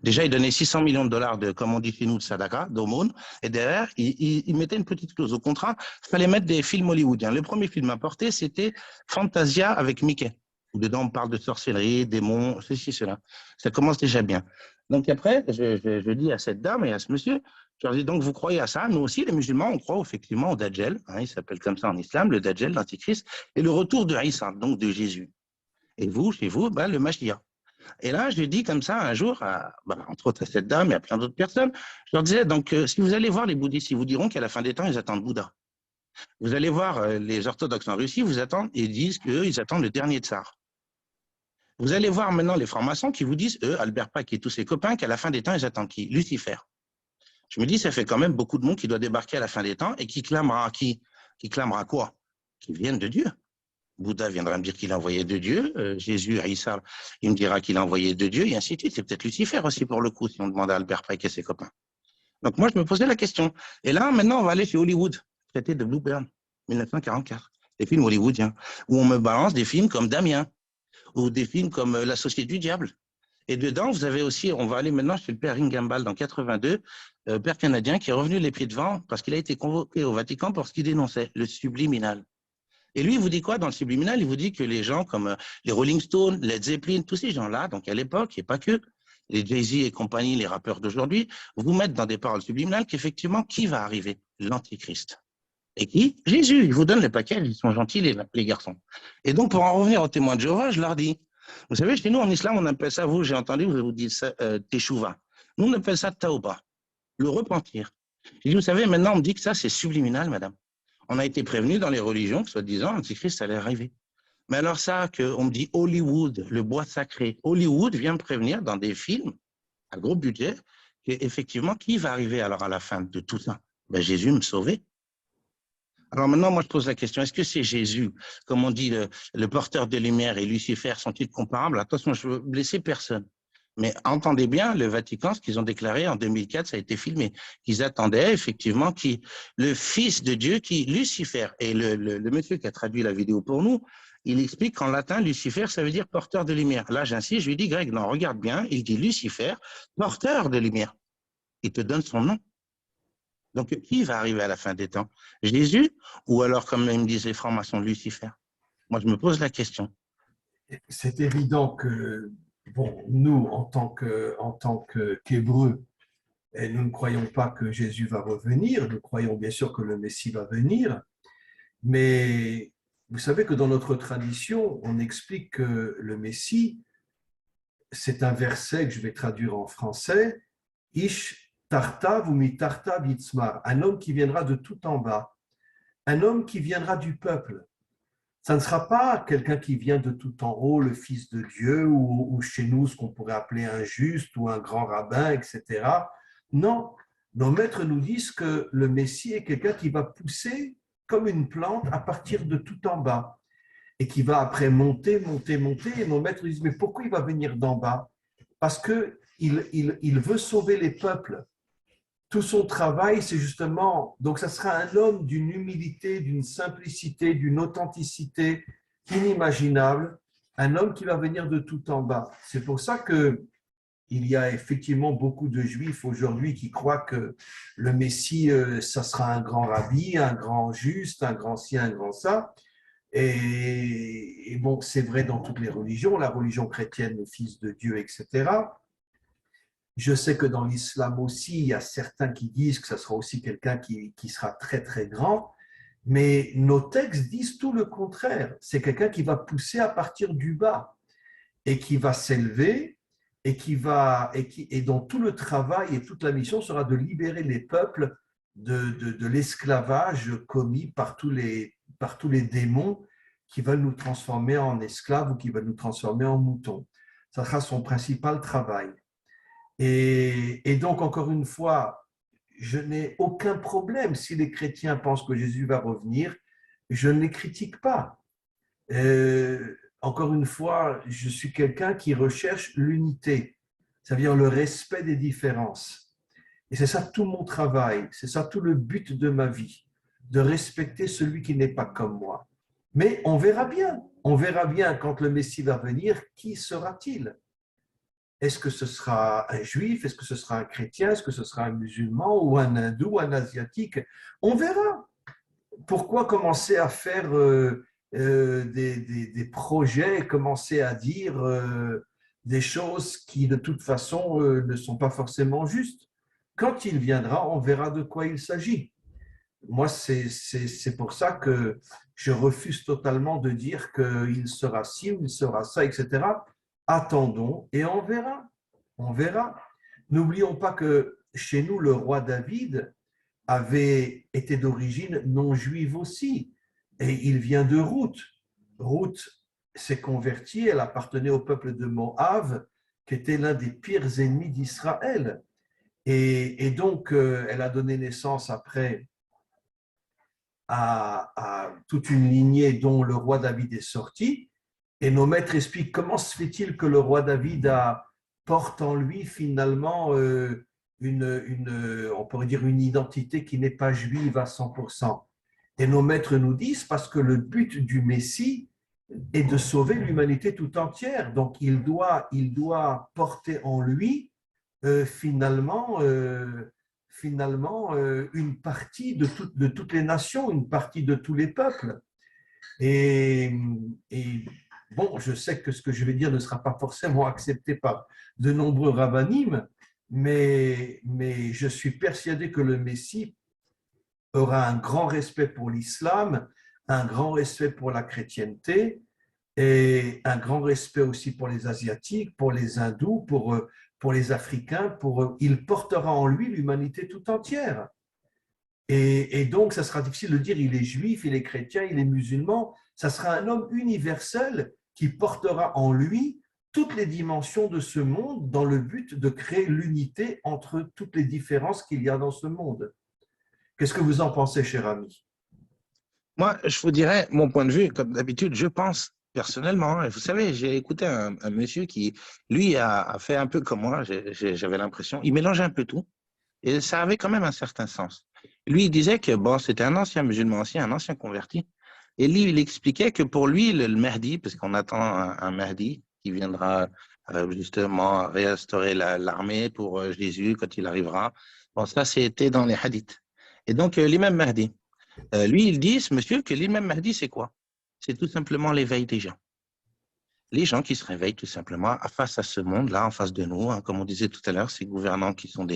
Speaker 3: Déjà, il donnait 600 millions de dollars de, comme on dit chez nous, de sadaka, d'aumône. Et derrière, il mettait une petite clause au contrat. Il fallait mettre des films hollywoodiens. Le premier film importé, c'était Fantasia avec Mickey. Dedans, on parle de sorcellerie, démons, ceci, cela. Ça commence déjà bien. Donc après, je dis à cette dame et à ce monsieur, je leur dis, donc vous croyez à ça? Nous aussi, les musulmans, on croit effectivement au Dajjal. Hein, il s'appelle comme ça en islam, le Dajjal, l'Antichrist, et le retour de Isa, donc de Jésus. Et vous, chez vous, ben, le Mashiach. Et là, je lui dis comme ça un jour, entre autres à cette dame et à plein d'autres personnes, je leur disais, donc si vous allez voir les bouddhistes, ils vous diront qu'à la fin des temps, ils attendent Bouddha. Vous allez voir les orthodoxes en Russie, ils disent qu'eux, ils attendent le dernier tsar. Vous allez voir maintenant les francs-maçons qui vous disent, eux, Albert Pâques et tous ses copains, qu'à la fin des temps, ils attendent qui? Lucifer. Je me dis, ça fait quand même beaucoup de monde qui doit débarquer à la fin des temps et qui clamera qui? Qui clamera quoi? Qui viennent de Dieu. Bouddha viendra me dire qu'il a envoyé de Dieu, Jésus, Isa, il me dira qu'il a envoyé de Dieu, et ainsi de suite. C'est peut-être Lucifer aussi pour le coup, si on demande à Albert Pike et ses copains. Donc moi, je me posais la question. Et là, maintenant, on va aller chez Hollywood, traité de Blue Burn, 1944, des films hollywoodiens, où on me balance des films comme Damien, ou des films comme La Société du Diable. Et dedans, vous avez aussi, on va aller maintenant chez le père Ringambal dans 82, père canadien, qui est revenu les pieds devant parce qu'il a été convoqué au Vatican pour ce qu'il dénonçait, le subliminal. Et lui, il vous dit quoi dans le subliminal? Il vous dit que les gens comme les Rolling Stones, Led Zeppelin, tous ces gens-là, donc à l'époque, et pas que, les Jay-Z et compagnie, les rappeurs d'aujourd'hui, vous mettent dans des paroles subliminales qu'effectivement, qui va arriver? L'Antichrist. Et qui? Jésus. Ils vous donnent les paquets, ils sont gentils, les garçons. Et donc, pour en revenir aux témoins de Jéhovah, je leur dis, vous savez, chez nous, en islam, on appelle ça, j'ai entendu, vous dites ça, teshuva. Nous, on appelle ça taouba, le repentir. Je dis, vous savez, maintenant, on me dit que ça, c'est subliminal, madame. On a été prévenu dans les religions que, soi-disant, l'Antichrist allait arriver. Mais alors ça, qu'on me dit Hollywood, le bois sacré, Hollywood vient me prévenir dans des films à gros budget, qu'effectivement, qui va arriver alors à la fin de tout ça? Ben, Jésus me sauvait. Alors maintenant, moi, je pose la question, est-ce que c'est Jésus, comme on dit, le porteur de lumière et Lucifer, sont-ils comparables? Attention, je ne veux blesser personne. Mais entendez bien, le Vatican, ce qu'ils ont déclaré en 2004, ça a été filmé, qu'ils attendaient effectivement le Fils de Dieu, Lucifer, et le monsieur qui a traduit la vidéo pour nous, il explique qu'en latin, Lucifer, ça veut dire porteur de lumière. Là, j'insiste, je lui dis, Greg, non, regarde bien, il dit Lucifer, porteur de lumière. Il te donne son nom. Donc, qui va arriver à la fin des temps? Jésus ou alors, comme me disent les francs-maçons, Lucifer? Moi, je me pose la question.
Speaker 1: C'est évident que, bon, nous, en tant qu'Hébreux, nous ne croyons pas que Jésus va revenir, nous croyons bien sûr que le Messie va venir, mais vous savez que dans notre tradition, on explique que le Messie, c'est un verset que je vais traduire en français, Ish tartav ou mi tartav yitzmar, un homme qui viendra de tout en bas, un homme qui viendra du peuple. Ça ne sera pas quelqu'un qui vient de tout en haut, le Fils de Dieu, ou chez nous, ce qu'on pourrait appeler un juste ou un grand rabbin, etc. Non, nos maîtres nous disent que le Messie est quelqu'un qui va pousser comme une plante à partir de tout en bas et qui va après monter, monter, monter. Et nos maîtres disent, mais pourquoi il va venir d'en bas? Parce qu'il veut sauver les peuples. Tout son travail, c'est justement, donc ça sera un homme d'une humilité, d'une simplicité, d'une authenticité inimaginable, un homme qui va venir de tout en bas. C'est pour ça que il y a effectivement beaucoup de Juifs aujourd'hui qui croient que le Messie, ça sera un grand rabbi, un grand juste, un grand ci, un grand ça. Et bon, c'est vrai dans toutes les religions, la religion chrétienne, le Fils de Dieu, etc. Je sais que dans l'islam aussi, il y a certains qui disent que ce sera aussi quelqu'un qui sera très, très grand. Mais nos textes disent tout le contraire. C'est quelqu'un qui va pousser à partir du bas et qui va s'élever et dont tout le travail et toute la mission sera de libérer les peuples de l'esclavage commis par tous les démons qui veulent nous transformer en esclaves ou qui veulent nous transformer en moutons. Ça sera son principal travail. Et donc, encore une fois, je n'ai aucun problème si les chrétiens pensent que Jésus va revenir, je ne les critique pas. Encore une fois, je suis quelqu'un qui recherche l'unité, c'est-à-dire le respect des différences. Et c'est ça tout mon travail, c'est ça tout le but de ma vie, de respecter celui qui n'est pas comme moi. Mais on verra bien quand le Messie va venir, qui sera-t-il? Est-ce que ce sera un juif? Est-ce que ce sera un chrétien? Est-ce que ce sera un musulman ou un hindou, un asiatique? On verra. Pourquoi commencer à faire des projets, commencer à dire des choses qui de toute façon ne sont pas forcément justes? Quand il viendra, on verra de quoi il s'agit. Moi, c'est pour ça que je refuse totalement de dire qu'il sera ci ou il sera ça, etc. Attendons et on verra. On verra. N'oublions pas que chez nous, le roi David avait été d'origine non juive aussi. Et il vient de Ruth. Ruth s'est convertie, elle appartenait au peuple de Moab, qui était l'un des pires ennemis d'Israël. Et donc, elle a donné naissance après à toute une lignée dont le roi David est sorti. Et nos maîtres expliquent comment se fait-il que le roi David porte en lui finalement on pourrait dire une identité qui n'est pas juive à 100%. Et nos maîtres nous disent parce que le but du Messie est de sauver l'humanité tout entière. Donc il doit porter en lui une partie de toutes les nations, une partie de tous les peuples. Et, et, bon, je sais que ce que je vais dire ne sera pas forcément accepté par de nombreux rabbinim, mais je suis persuadé que le Messie aura un grand respect pour l'islam, un grand respect pour la chrétienté et un grand respect aussi pour les Asiatiques, pour les Hindous, pour les Africains. Il portera en lui l'humanité tout entière. Et donc, ça sera difficile de dire il est juif, il est chrétien, il est musulman. Ça sera un homme universel qui portera en lui toutes les dimensions de ce monde dans le but de créer l'unité entre toutes les différences qu'il y a dans ce monde. Qu'est-ce que vous en pensez, cher ami?
Speaker 3: Moi, je vous dirais mon point de vue, comme d'habitude, je pense personnellement. Vous savez, j'ai écouté un monsieur qui, lui, a fait un peu comme moi, j'avais l'impression, il mélangeait un peu tout, et ça avait quand même un certain sens. Lui, il disait que bon, c'était un ancien musulman aussi, un ancien converti, et lui, il expliquait que pour lui, le Mahdi, parce qu'on attend un Mahdi qui viendra justement réinstaurer l'armée pour Jésus quand il arrivera, bon, ça, c'était dans les hadiths. Et donc, l'imam Mahdi, lui, il dit, ce monsieur, que l'imam Mahdi, c'est quoi? C'est tout simplement l'éveil des gens. Les gens qui se réveillent tout simplement face à ce monde-là, en face de nous, hein, comme on disait tout à l'heure, ces gouvernants qui sont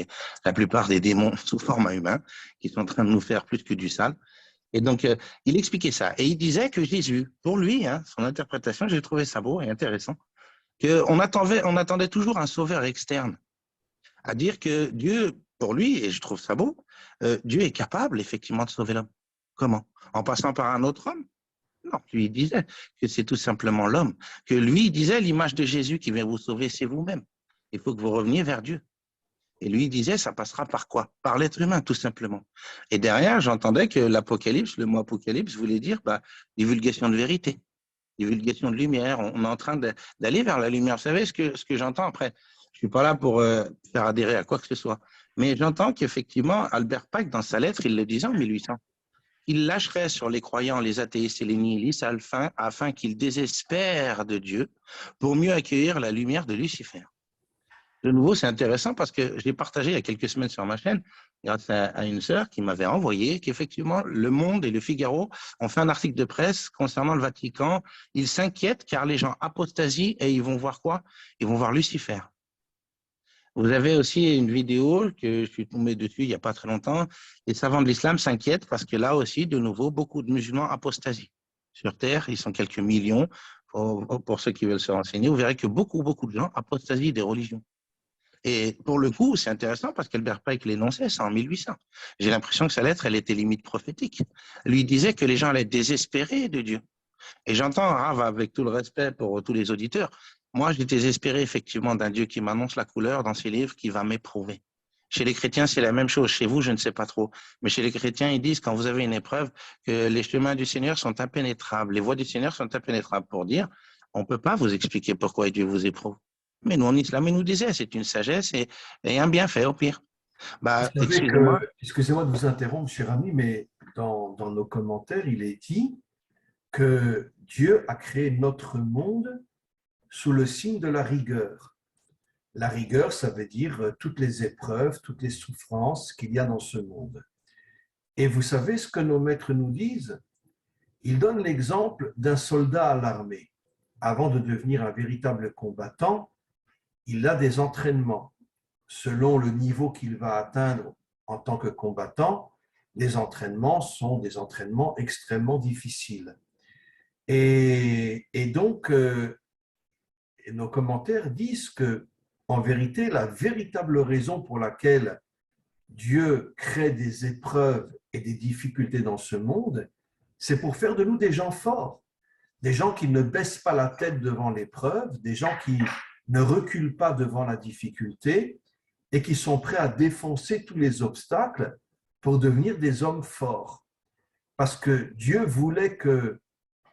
Speaker 3: la plupart des démons sous format humain, qui sont en train de nous faire plus que du sale. Et donc, il expliquait ça. Et il disait que Jésus, pour lui, hein, son interprétation, j'ai trouvé ça beau et intéressant, qu'on attendait toujours un sauveur externe, à dire que Dieu, pour lui, et je trouve ça beau, Dieu est capable effectivement de sauver l'homme. Comment? En passant par un autre homme? Non, lui disait que c'est tout simplement l'homme, que lui disait l'image de Jésus qui vient vous sauver, c'est vous-même. Il faut que vous reveniez vers Dieu. Et lui disait, ça passera par quoi? Par l'être humain, tout simplement. Et derrière, j'entendais que l'Apocalypse, le mot Apocalypse, voulait dire divulgation de vérité, divulgation de lumière. On est en train d'aller vers la lumière. Vous savez ce que j'entends après? Je ne suis pas là pour faire adhérer à quoi que ce soit. Mais j'entends qu'effectivement, Albert Pike, dans sa lettre, il le disait en 1800, il lâcherait sur les croyants, les athéistes et les nihilistes afin qu'ils désespèrent de Dieu pour mieux accueillir la lumière de Lucifer. De nouveau, c'est intéressant parce que je l'ai partagé il y a quelques semaines sur ma chaîne grâce à une sœur qui m'avait envoyé qu'effectivement, Le Monde et Le Figaro ont fait un article de presse concernant le Vatican. Ils s'inquiètent car les gens apostasient et ils vont voir quoi? Ils vont voir Lucifer. Vous avez aussi une vidéo que je suis tombé dessus il n'y a pas très longtemps. Les savants de l'islam s'inquiètent parce que là aussi, de nouveau, beaucoup de musulmans apostasient. Sur Terre, ils sont quelques millions. Pour ceux qui veulent se renseigner, vous verrez que beaucoup de gens apostasient des religions. Et pour le coup, c'est intéressant parce qu'Albert Pike l'énonçait, c'est en 1800. J'ai l'impression que sa lettre, elle était limite prophétique. Lui disait que les gens allaient désespérer de Dieu. Et j'entends, Rav, avec tout le respect pour tous les auditeurs, moi, je désespérais effectivement d'un Dieu qui m'annonce la couleur dans ses livres, qui va m'éprouver. Chez les chrétiens, c'est la même chose. Chez vous, je ne sais pas trop. Mais chez les chrétiens, ils disent, quand vous avez une épreuve, que les chemins du Seigneur sont impénétrables. Les voies du Seigneur sont impénétrables pour dire, on ne peut pas vous expliquer pourquoi Dieu vous éprouve. Mais nous, en islam, il nous disait, c'est une sagesse et un bienfait au pire.
Speaker 1: Vous
Speaker 3: Bah,
Speaker 1: savez que, excusez-moi de vous interrompre, cher ami, mais dans nos commentaires, il est dit que Dieu a créé notre monde sous le signe de la rigueur. La rigueur, ça veut dire toutes les épreuves, toutes les souffrances qu'il y a dans ce monde. Et vous savez ce que nos maîtres nous disent? Ils donnent l'exemple d'un soldat à l'armée. Avant de devenir un véritable combattant, il a des entraînements. Selon le niveau qu'il va atteindre en tant que combattant, les entraînements sont des entraînements extrêmement difficiles. Et donc, nos commentaires disent que, en vérité, la véritable raison pour laquelle Dieu crée des épreuves et des difficultés dans ce monde, c'est pour faire de nous des gens forts, des gens qui ne baissent pas la tête devant l'épreuve, des gens qui ne reculent pas devant la difficulté et qui sont prêts à défoncer tous les obstacles pour devenir des hommes forts. Parce que Dieu voulait que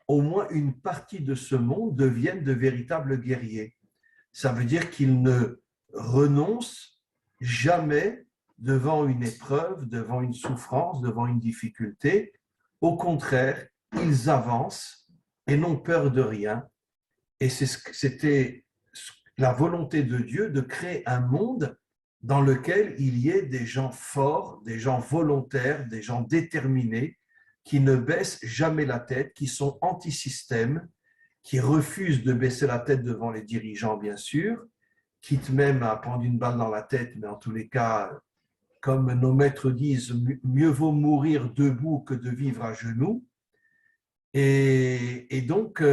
Speaker 1: au moins une partie de ce monde devienne de véritables guerriers. Ça veut dire qu'ils ne renoncent jamais devant une épreuve, devant une souffrance, devant une difficulté. Au contraire, ils avancent et n'ont peur de rien. Et c'était la volonté de Dieu de créer un monde dans lequel il y ait des gens forts, des gens volontaires, des gens déterminés, qui ne baissent jamais la tête, qui sont anti-système, qui refusent de baisser la tête devant les dirigeants, bien sûr, quitte même à prendre une balle dans la tête, mais en tous les cas, comme nos maîtres disent, mieux vaut mourir debout que de vivre à genoux. Et donc,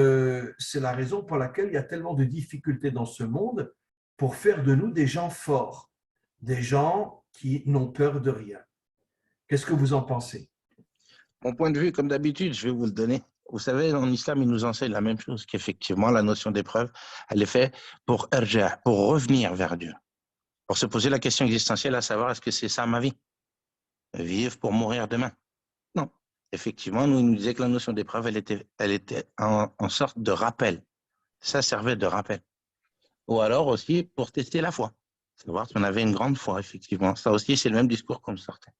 Speaker 1: c'est la raison pour laquelle il y a tellement de difficultés dans ce monde pour faire de nous des gens forts, des gens qui n'ont peur de rien. Qu'est-ce que vous en pensez?
Speaker 3: Mon point de vue, comme d'habitude, je vais vous le donner. Vous savez, en islam, il nous enseigne la même chose, qu'effectivement, la notion d'épreuve, elle est faite pour irja, pour revenir vers Dieu, pour se poser la question existentielle, à savoir, est-ce que c'est ça ma vie? Vivre pour mourir demain? Non. Effectivement, il nous disait que la notion d'épreuve, elle était en sorte de rappel. Ça servait de rappel. Ou alors aussi pour tester la foi, savoir si on avait une grande foi, effectivement. Ça aussi, c'est le même discours qu'on me sortait.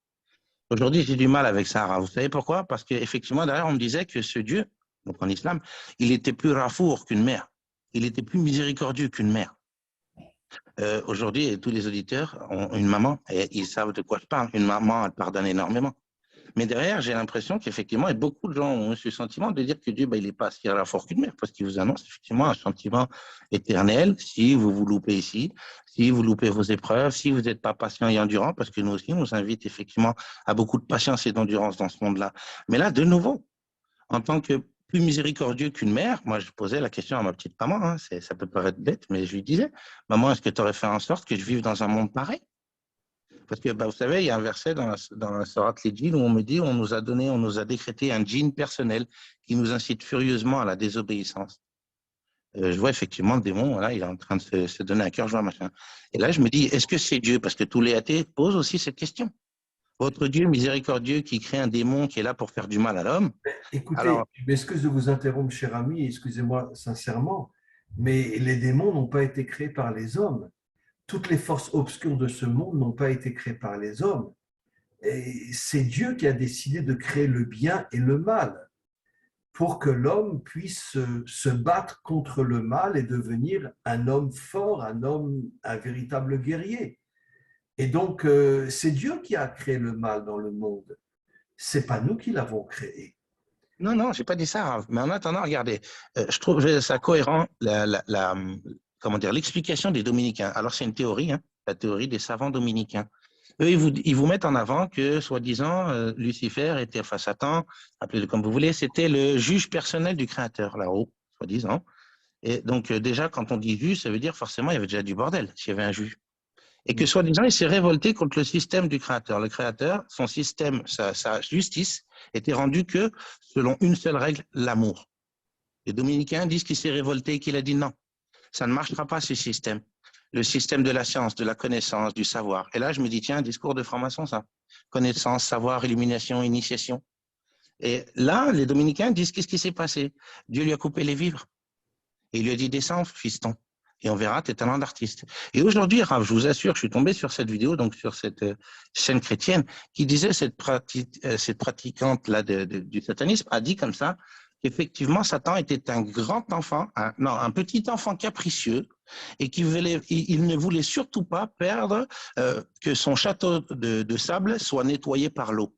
Speaker 3: Aujourd'hui, j'ai du mal avec ça. Vous savez pourquoi? Parce qu'effectivement, derrière, on me disait que ce Dieu, donc en islam, il était plus rafour qu'une mère. Il était plus miséricordieux qu'une mère. Aujourd'hui, tous les auditeurs ont une maman et ils savent de quoi je parle. Une maman, elle pardonne énormément. Mais derrière, j'ai l'impression qu'effectivement, et beaucoup de gens ont ce sentiment de dire que Dieu, il n'est pas si rafour qu'une mère, parce qu'il vous annonce effectivement un sentiment éternel si vous vous loupez ici, si vous loupez vos épreuves, si vous n'êtes pas patient et endurant, parce que nous aussi, on nous invite effectivement à beaucoup de patience et d'endurance dans ce monde-là. Mais là, de nouveau, en tant que plus miséricordieux qu'une mère, moi, je posais la question à ma petite maman, hein, ça peut paraître bête, mais je lui disais, maman, est-ce que tu aurais fait en sorte que je vive dans un monde pareil? Parce que vous savez, il y a un verset dans la Sourate les où on me dit, on nous a décrété un djinn personnel qui nous incite furieusement à la désobéissance. Je vois effectivement le démon, voilà, il est en train de se donner un cœur joie, machin. Et là, je me dis, est-ce que c'est Dieu? Parce que tous les athées posent aussi cette question. Votre Dieu miséricordieux qui crée un démon qui est là pour faire du mal à l'homme.
Speaker 1: Écoutez,
Speaker 3: Alors,
Speaker 1: je m'excuse de vous interrompre, cher ami, excusez-moi sincèrement, mais les démons n'ont pas été créés par les hommes. Toutes les forces obscures de ce monde n'ont pas été créées par les hommes. C'est Dieu qui a décidé de créer le bien et le mal pour que l'homme puisse se battre contre le mal et devenir un homme fort, un véritable guerrier. Et donc, c'est Dieu qui a créé le mal dans le monde. Ce n'est pas nous qui l'avons créé.
Speaker 3: non, je n'ai pas dit ça. Mais en attendant, regardez, je trouve ça cohérent, comment dire, l'explication des dominicains. Alors, c'est une théorie, hein, la théorie des savants dominicains. Eux, ils vous mettent en avant que, soi-disant, Lucifer était, enfin Satan, appelez-le comme vous voulez, c'était le juge personnel du Créateur, là-haut, soi-disant. Et donc, déjà, quand on dit juge, ça veut dire forcément, il y avait déjà du bordel, s'il y avait un juge. Et que, soi-disant, il s'est révolté contre le système du Créateur. Le Créateur, son système, sa justice, était rendue que selon une seule règle, l'amour. Les dominicains disent qu'il s'est révolté et qu'il a dit non, ça ne marchera pas ce système. Le système de la science, de la connaissance, du savoir. Et là, je me dis, tiens, un discours de franc-maçon, ça. Connaissance, savoir, illumination, initiation. Et là, les dominicains disent, qu'est-ce qui s'est passé? Dieu lui a coupé les vivres. Et il lui a dit, descends, fiston. Et on verra tes talents d'artiste. Et aujourd'hui, Rav, je vous assure, je suis tombé sur cette vidéo, donc sur cette chaîne chrétienne, qui disait, cette pratiquante-là du satanisme a dit comme ça, qu'effectivement, Satan était un grand enfant, un petit enfant capricieux, et il ne voulait surtout pas perdre que son château de sable soit nettoyé par l'eau.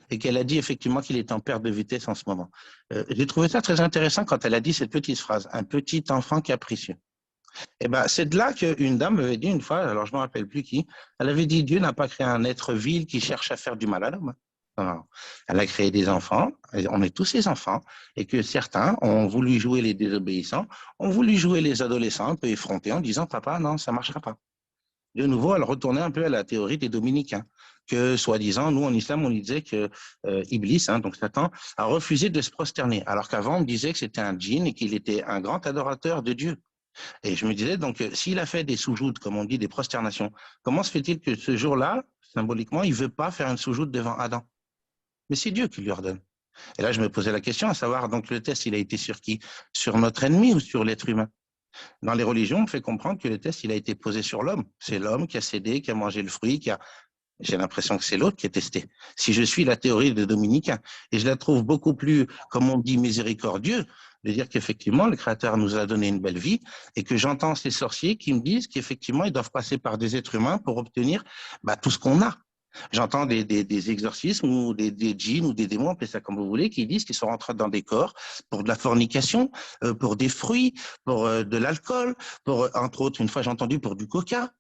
Speaker 3: Et qu'elle a dit effectivement qu'il est en perte de vitesse en ce moment. J'ai trouvé ça très intéressant quand elle a dit cette petite phrase, un petit enfant capricieux. Et ben, c'est de là qu'une dame m'avait dit une fois, alors je ne me rappelle plus qui, elle avait dit Dieu n'a pas créé un être vil qui cherche à faire du mal à l'homme. Non. Elle a créé des enfants, on est tous ses enfants, et que certains ont voulu jouer les désobéissants, ont voulu jouer les adolescents un peu effrontés en disant papa, non, ça ne marchera pas. De nouveau, elle retournait un peu à la théorie des dominicains, que soi-disant, nous en islam, on disait que Iblis, donc Satan, a refusé de se prosterner, alors qu'avant, on disait que c'était un djinn et qu'il était un grand adorateur de Dieu. Et je me disais, donc, s'il a fait des soujoutes, comme on dit, des prosternations, comment se fait-il que ce jour-là, symboliquement, il ne veut pas faire une soujoute devant Adam? Mais c'est Dieu qui lui ordonne. Et là, je me posais la question à savoir, donc, le test, il a été sur qui? Sur notre ennemi ou sur l'être humain? Dans les religions, on fait comprendre que le test, il a été posé sur l'homme. C'est l'homme qui a cédé, qui a mangé le fruit, J'ai l'impression que c'est l'autre qui est testé. Si je suis la théorie des dominicains, et je la trouve beaucoup plus, comme on dit, miséricordieux, de dire qu'effectivement, le Créateur nous a donné une belle vie, et que j'entends ces sorciers qui me disent qu'effectivement, ils doivent passer par des êtres humains pour obtenir tout ce qu'on a. J'entends des exorcismes ou des djinns ou des démons, appelez ça comme vous voulez, qui disent qu'ils sont rentrés dans des corps pour de la fornication, pour des fruits, pour de l'alcool, pour, entre autres, une fois j'ai entendu, pour du coca.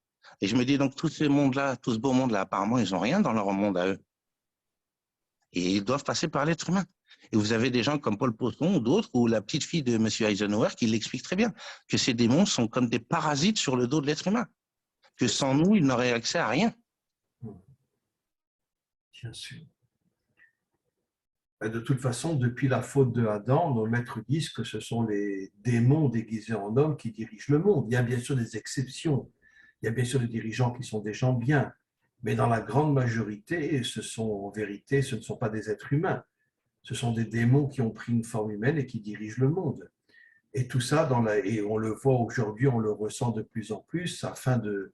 Speaker 3: Et je me dis donc, tout ce monde-là, tout ce beau monde-là, apparemment, ils n'ont rien dans leur monde à eux. Et ils doivent passer par l'être humain. Et vous avez des gens comme Paul Poisson ou d'autres, ou la petite fille de M. Eisenhower qui l'explique très bien, que ces démons sont comme des parasites sur le dos de l'être humain, que sans nous, ils n'auraient accès à rien.
Speaker 1: Bien sûr. De toute façon, depuis la faute de Adam, nos maîtres disent que ce sont les démons déguisés en hommes qui dirigent le monde. Il y a bien sûr des exceptions. Il y a bien sûr des dirigeants qui sont des gens bien. Mais dans la grande majorité, en vérité, ce ne sont pas des êtres humains. Ce sont des démons qui ont pris une forme humaine et qui dirigent le monde. Et tout ça, et on le voit aujourd'hui, on le ressent de plus en plus, afin de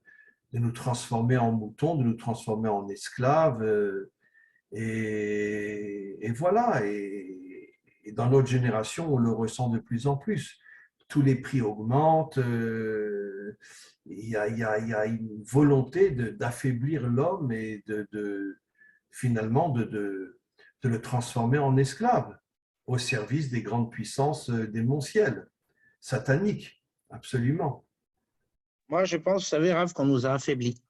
Speaker 1: nous transformer en moutons, de nous transformer en esclaves. Et voilà, et dans notre génération, on le ressent de plus en plus. Tous les prix augmentent, il y a une volonté d'affaiblir l'homme et finalement de le transformer en esclave au service des grandes puissances démentielles, sataniques, absolument.
Speaker 3: Moi, je pense, vous savez, Raph, qu'on nous a affaiblis,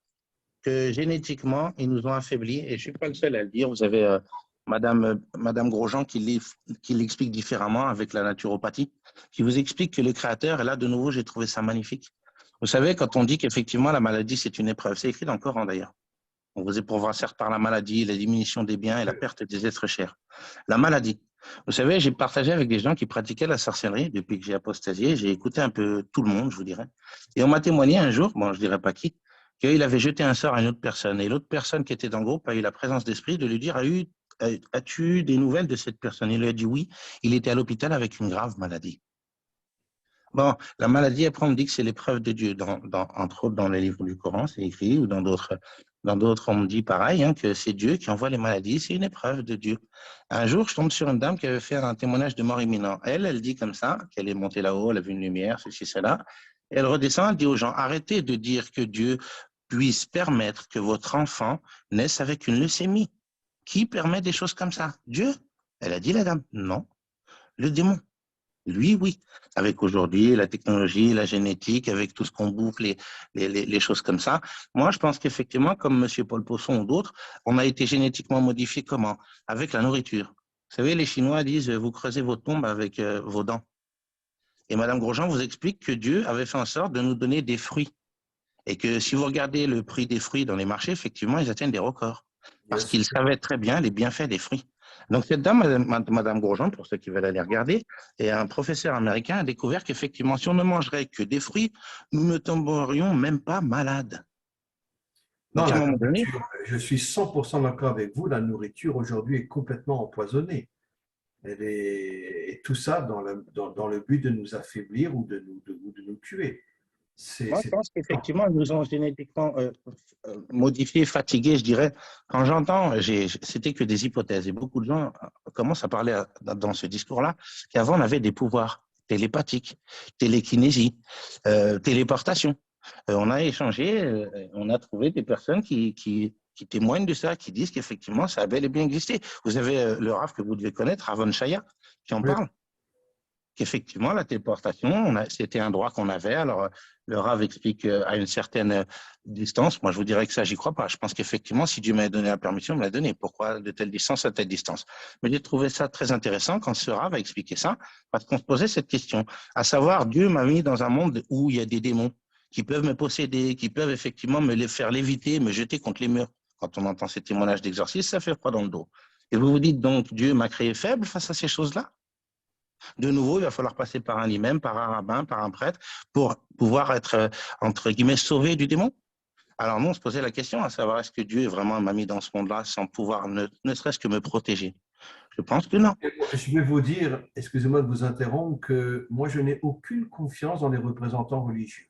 Speaker 3: que génétiquement, ils nous ont affaiblis. Et je ne suis pas le seul à le dire. Vous avez Madame Grosjean qui l'explique différemment avec la naturopathie, qui vous explique que le Créateur, et là, de nouveau, j'ai trouvé ça magnifique. Vous savez, quand on dit qu'effectivement, la maladie, c'est une épreuve, c'est écrit dans le Coran d'ailleurs. On vous éprouvera certes par la maladie, la diminution des biens et la perte des êtres chers. La maladie. Vous savez, j'ai partagé avec des gens qui pratiquaient la sorcellerie depuis que j'ai apostasié. J'ai écouté un peu tout le monde, je vous dirais. Et on m'a témoigné un jour, bon, je ne dirais pas qui, qu'il avait jeté un sort à une autre personne. Et l'autre personne qui était dans le groupe a eu la présence d'esprit de lui dire as-tu eu des nouvelles de cette personne? Il lui a dit oui. Il était à l'hôpital avec une grave maladie. Bon, la maladie, après, on me dit que c'est l'épreuve de Dieu. Entre autres, dans les livres du Coran, c'est écrit, ou dans d'autres, on me dit pareil, que c'est Dieu qui envoie les maladies, c'est une épreuve de Dieu. Un jour, je tombe sur une dame qui avait fait un témoignage de mort imminente. Elle dit comme ça, qu'elle est montée là-haut, elle a vu une lumière, ceci, cela. Et elle redescend, elle dit aux gens, arrêtez de dire que Dieu puisse permettre que votre enfant naisse avec une leucémie. Qui permet des choses comme ça? Dieu? Elle a dit, la dame, non, le démon. Lui, oui. Avec aujourd'hui la technologie, la génétique, avec tout ce qu'on bouffe, les choses comme ça. Moi, je pense qu'effectivement, comme M. Paul Poisson ou d'autres, on a été génétiquement modifié comment? Avec la nourriture. Vous savez, les Chinois disent, vous creusez vos tombes avec vos dents. Et Mme Grosjean vous explique que Dieu avait fait en sorte de nous donner des fruits. Et que si vous regardez le prix des fruits dans les marchés, effectivement, ils atteignent des records. Parce qu'ils savaient très bien les bienfaits des fruits. Donc, cette dame, Mme Grosjean, pour ceux qui veulent aller regarder, et un professeur américain a découvert qu'effectivement, si on ne mangerait que des fruits, nous ne tomberions même pas malades.
Speaker 1: Donc, à un moment donné, je suis 100% d'accord avec vous, la nourriture aujourd'hui est complètement empoisonnée. Et tout ça dans le but de nous affaiblir ou de nous tuer.
Speaker 3: Moi, je pense qu'effectivement, ils nous ont génétiquement modifiés, fatigués, je dirais. Quand j'entends, c'était que des hypothèses. Et beaucoup de gens commencent à parler dans ce discours-là qu'avant, on avait des pouvoirs. télépathique, télékinésie, téléportation. On a échangé, on a trouvé des personnes qui témoignent de ça, qui disent qu'effectivement, ça a bel et bien existé. Vous avez le Rav que vous devez connaître, Ravon Shaya, qui en
Speaker 1: Oui.
Speaker 3: parle. Qu'effectivement, la téléportation, c'était un droit qu'on avait. Alors, le Rav explique à une certaine distance. Moi, je vous dirais que ça, j'y crois pas. Je pense qu'effectivement, si Dieu m'avait donné la permission, il me l'a donné. Pourquoi de telle distance à telle distance? Mais j'ai trouvé ça très intéressant quand ce Rav a expliqué ça, parce qu'on se posait cette question, à savoir, Dieu m'a mis dans un monde où il y a des démons qui peuvent me posséder, qui peuvent effectivement me les faire léviter, me jeter contre les murs. Quand on entend ces témoignages d'exorcisme, ça fait froid dans le dos. Et vous vous dites donc, Dieu m'a créé faible face à ces choses-là? De nouveau, il va falloir passer par un imam, par un rabbin, par un prêtre, pour pouvoir être, entre guillemets, sauvé du démon. Alors nous, on se posait la question à savoir, est-ce que Dieu vraiment m'a mis dans ce monde-là sans pouvoir ne serait-ce que me protéger? Je pense que non.
Speaker 1: Je vais vous dire, excusez-moi de vous interrompre, que moi, je n'ai aucune confiance dans les représentants religieux.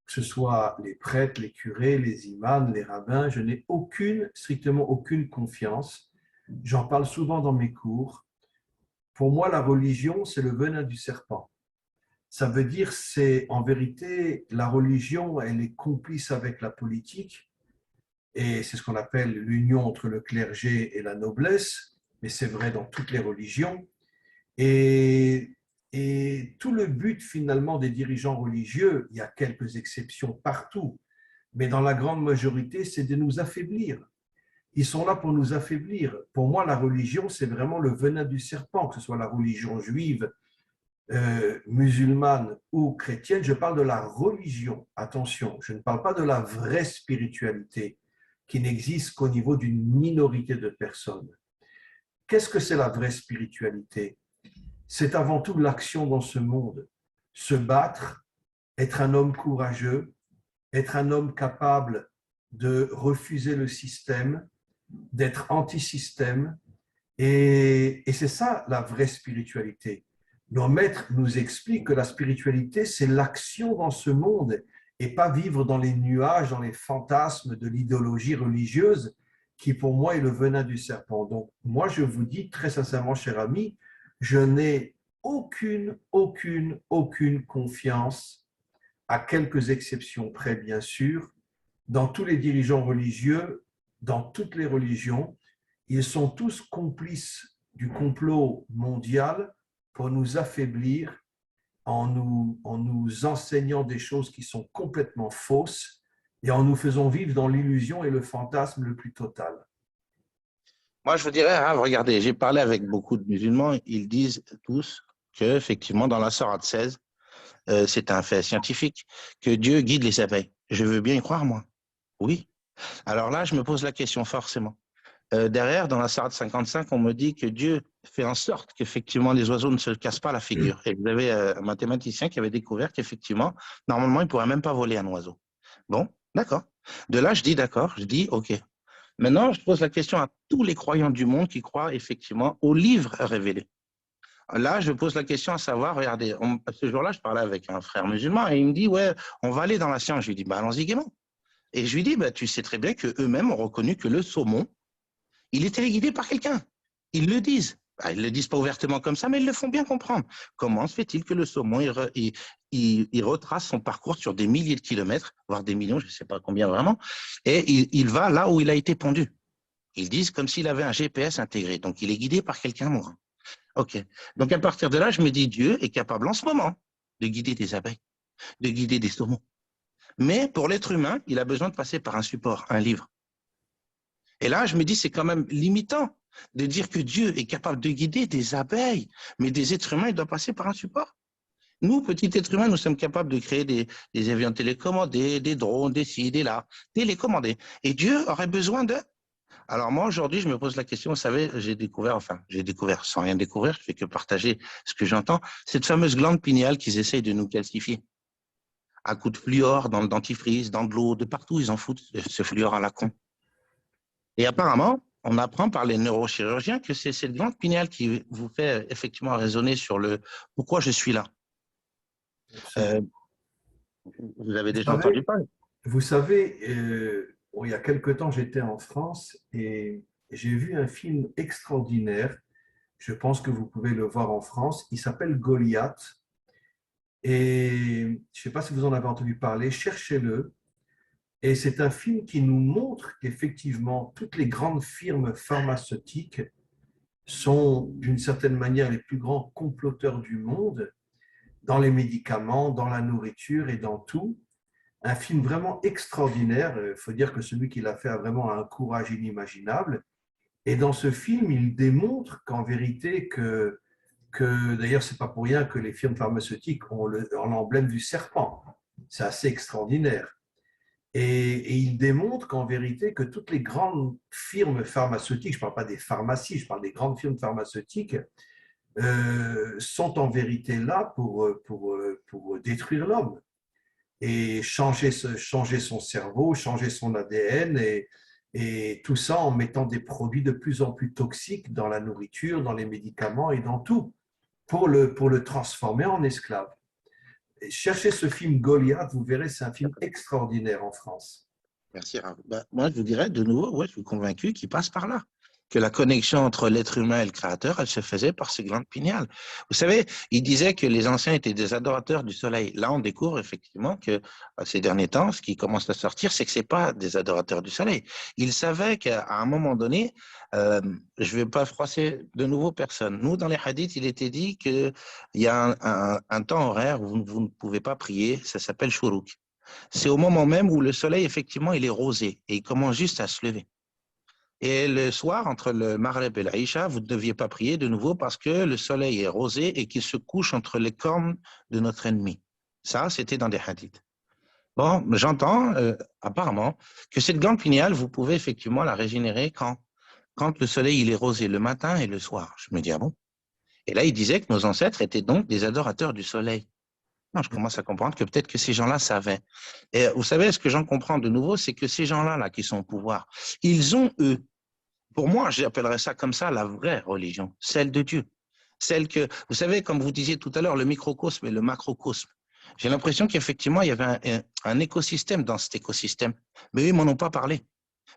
Speaker 1: Que ce soit les prêtres, les curés, les imams, les rabbins, je n'ai strictement aucune confiance. J'en parle souvent dans mes cours. Pour moi, la religion, c'est le venin du serpent. Ça veut dire, c'est en vérité, la religion, elle est complice avec la politique, et c'est ce qu'on appelle l'union entre le clergé et la noblesse, mais c'est vrai dans toutes les religions. Et, et tout le but finalement des dirigeants religieux, il y a quelques exceptions partout, mais dans la grande majorité, c'est de nous affaiblir. Ils sont là pour nous affaiblir. Pour moi, la religion, c'est vraiment le venin du serpent, que ce soit la religion juive, musulmane ou chrétienne. Je parle de la religion. Attention, je ne parle pas de la vraie spiritualité qui n'existe qu'au niveau d'une minorité de personnes. Qu'est-ce que c'est la vraie spiritualité? C'est avant tout l'action dans ce monde. Se battre, être un homme courageux, être un homme capable de refuser le système, d'être anti-système. Et c'est ça la vraie spiritualité. Nos maîtres nous expliquent que la spiritualité, c'est l'action dans ce monde et pas vivre dans les nuages, dans les fantasmes de l'idéologie religieuse qui, pour moi, est le venin du serpent. Donc, moi, je vous dis très sincèrement, cher ami, je n'ai aucune confiance, à quelques exceptions près, bien sûr, dans tous les dirigeants religieux, dans toutes les religions. Ils sont tous complices du complot mondial pour nous affaiblir en nous enseignant des choses qui sont complètement fausses et en nous faisant vivre dans l'illusion et le fantasme le plus total.
Speaker 3: Moi, je vous dirais, hein, regardez, j'ai parlé avec beaucoup de musulmans, ils disent tous qu'effectivement, dans la Sourate 16, c'est un fait scientifique, que Dieu guide les abeilles. Je veux bien y croire, moi. Oui. Alors là, je me pose la question forcément. Derrière, dans la Sourate 55, on me dit que Dieu fait en sorte qu'effectivement les oiseaux ne se cassent pas la figure. Et vous avez un mathématicien qui avait découvert qu'effectivement, normalement, il ne pourrait même pas voler un oiseau. Bon, d'accord. De là, je dis d'accord, je dis OK. Maintenant, je pose la question à tous les croyants du monde qui croient effectivement au livre révélé. Là, je pose la question à savoir, regardez, ce jour-là, je parlais avec un frère musulman et il me dit, ouais, on va aller dans la science. Je lui dis, bah, allons-y gaiement. Et je lui dis, bah, tu sais très bien qu'eux-mêmes ont reconnu que le saumon, il était guidé par quelqu'un. Ils le disent. Bah, ils ne le disent pas ouvertement comme ça, mais ils le font bien comprendre. Comment se fait-il que le saumon, il retrace son parcours sur des milliers de kilomètres, voire des millions, je ne sais pas combien vraiment, et il va là où il a été pondu. Ils disent comme s'il avait un GPS intégré. Donc, il est guidé par quelqu'un mourant. OK. Donc, à partir de là, je me dis, Dieu est capable en ce moment de guider des abeilles, de guider des saumons. Mais pour l'être humain, il a besoin de passer par un support, un livre. Et là, je me dis, c'est quand même limitant de dire que Dieu est capable de guider des abeilles, mais des êtres humains, il doit passer par un support. Nous, petits êtres humains, nous sommes capables de créer des avions télécommandés, des drones, des ci, des là, télécommandés. Et Dieu aurait besoin de... Alors moi, aujourd'hui, je me pose la question, vous savez, j'ai découvert sans rien découvrir, je fais que partager ce que j'entends, cette fameuse glande pinéale qu'ils essayent de nous calcifier. À coups de fluor, dans le dentifrice, dans de l'eau, de partout, ils en foutent ce fluor à la con. Et apparemment, on apprend par les neurochirurgiens que c'est cette glande pinéale qui vous fait effectivement raisonner sur le pourquoi je suis là. Vous avez déjà entendu parler.
Speaker 1: Vous savez, il y a quelque temps, j'étais en France et j'ai vu un film extraordinaire. Je pense que vous pouvez le voir en France. Il s'appelle Goliath. Et je ne sais pas si vous en avez entendu parler, cherchez-le. Et c'est un film qui nous montre qu'effectivement, toutes les grandes firmes pharmaceutiques sont d'une certaine manière les plus grands comploteurs du monde dans les médicaments, dans la nourriture et dans tout. Un film vraiment extraordinaire. Il faut dire que celui qui l'a fait a vraiment un courage inimaginable. Et dans ce film, il démontre qu'en vérité, d'ailleurs, ce n'est pas pour rien que les firmes pharmaceutiques ont l'emblème du serpent. C'est assez extraordinaire. Et il démontre qu'en vérité, que toutes les grandes firmes pharmaceutiques, je ne parle pas des pharmacies, je parle des grandes firmes pharmaceutiques, sont en vérité là pour détruire l'homme et changer son cerveau, changer son ADN et tout ça en mettant des produits de plus en plus toxiques dans la nourriture, dans les médicaments et dans tout, pour le transformer en esclave. Et cherchez ce film Goliath, vous verrez, c'est un film extraordinaire en France.
Speaker 3: Merci, Rav. Moi, je vous dirais de nouveau, ouais, je suis convaincu qu'il passe par là. Que la connexion entre l'être humain et le Créateur, elle se faisait par ces glandes pinéales. Vous savez, il disait que les anciens étaient des adorateurs du soleil. Là, on découvre effectivement que ces derniers temps, ce qui commence à sortir, c'est que ce n'est pas des adorateurs du soleil. Ils savaient qu'à un moment donné, je ne vais pas froisser de nouveau personne. Nous, dans les hadiths, il était dit qu'il y a un temps horaire où vous ne pouvez pas prier, ça s'appelle Shuruk. C'est au moment même où le soleil, effectivement, il est rosé et il commence juste à se lever. Et le soir, entre le Maghreb et l'Aïcha, vous ne deviez pas prier de nouveau parce que le soleil est rosé et qu'il se couche entre les cornes de notre ennemi. Ça, c'était dans des hadiths. Bon, j'entends apparemment que cette glande pinéale, vous pouvez effectivement la régénérer quand le soleil il est rosé, le matin et le soir. Je me dis, ah bon? Et là, il disait que nos ancêtres étaient donc des adorateurs du soleil. Non, je commence à comprendre que peut-être que ces gens-là savaient. Et vous savez, ce que j'en comprends de nouveau, c'est que ces gens-là là, qui sont au pouvoir, ils ont, eux, pour moi, j'appellerais ça comme ça la vraie religion, celle de Dieu. Celle que, vous savez, comme vous disiez tout à l'heure, le microcosme et le macrocosme. J'ai l'impression qu'effectivement, il y avait un écosystème dans cet écosystème. Mais eux, ils m'en ont pas parlé.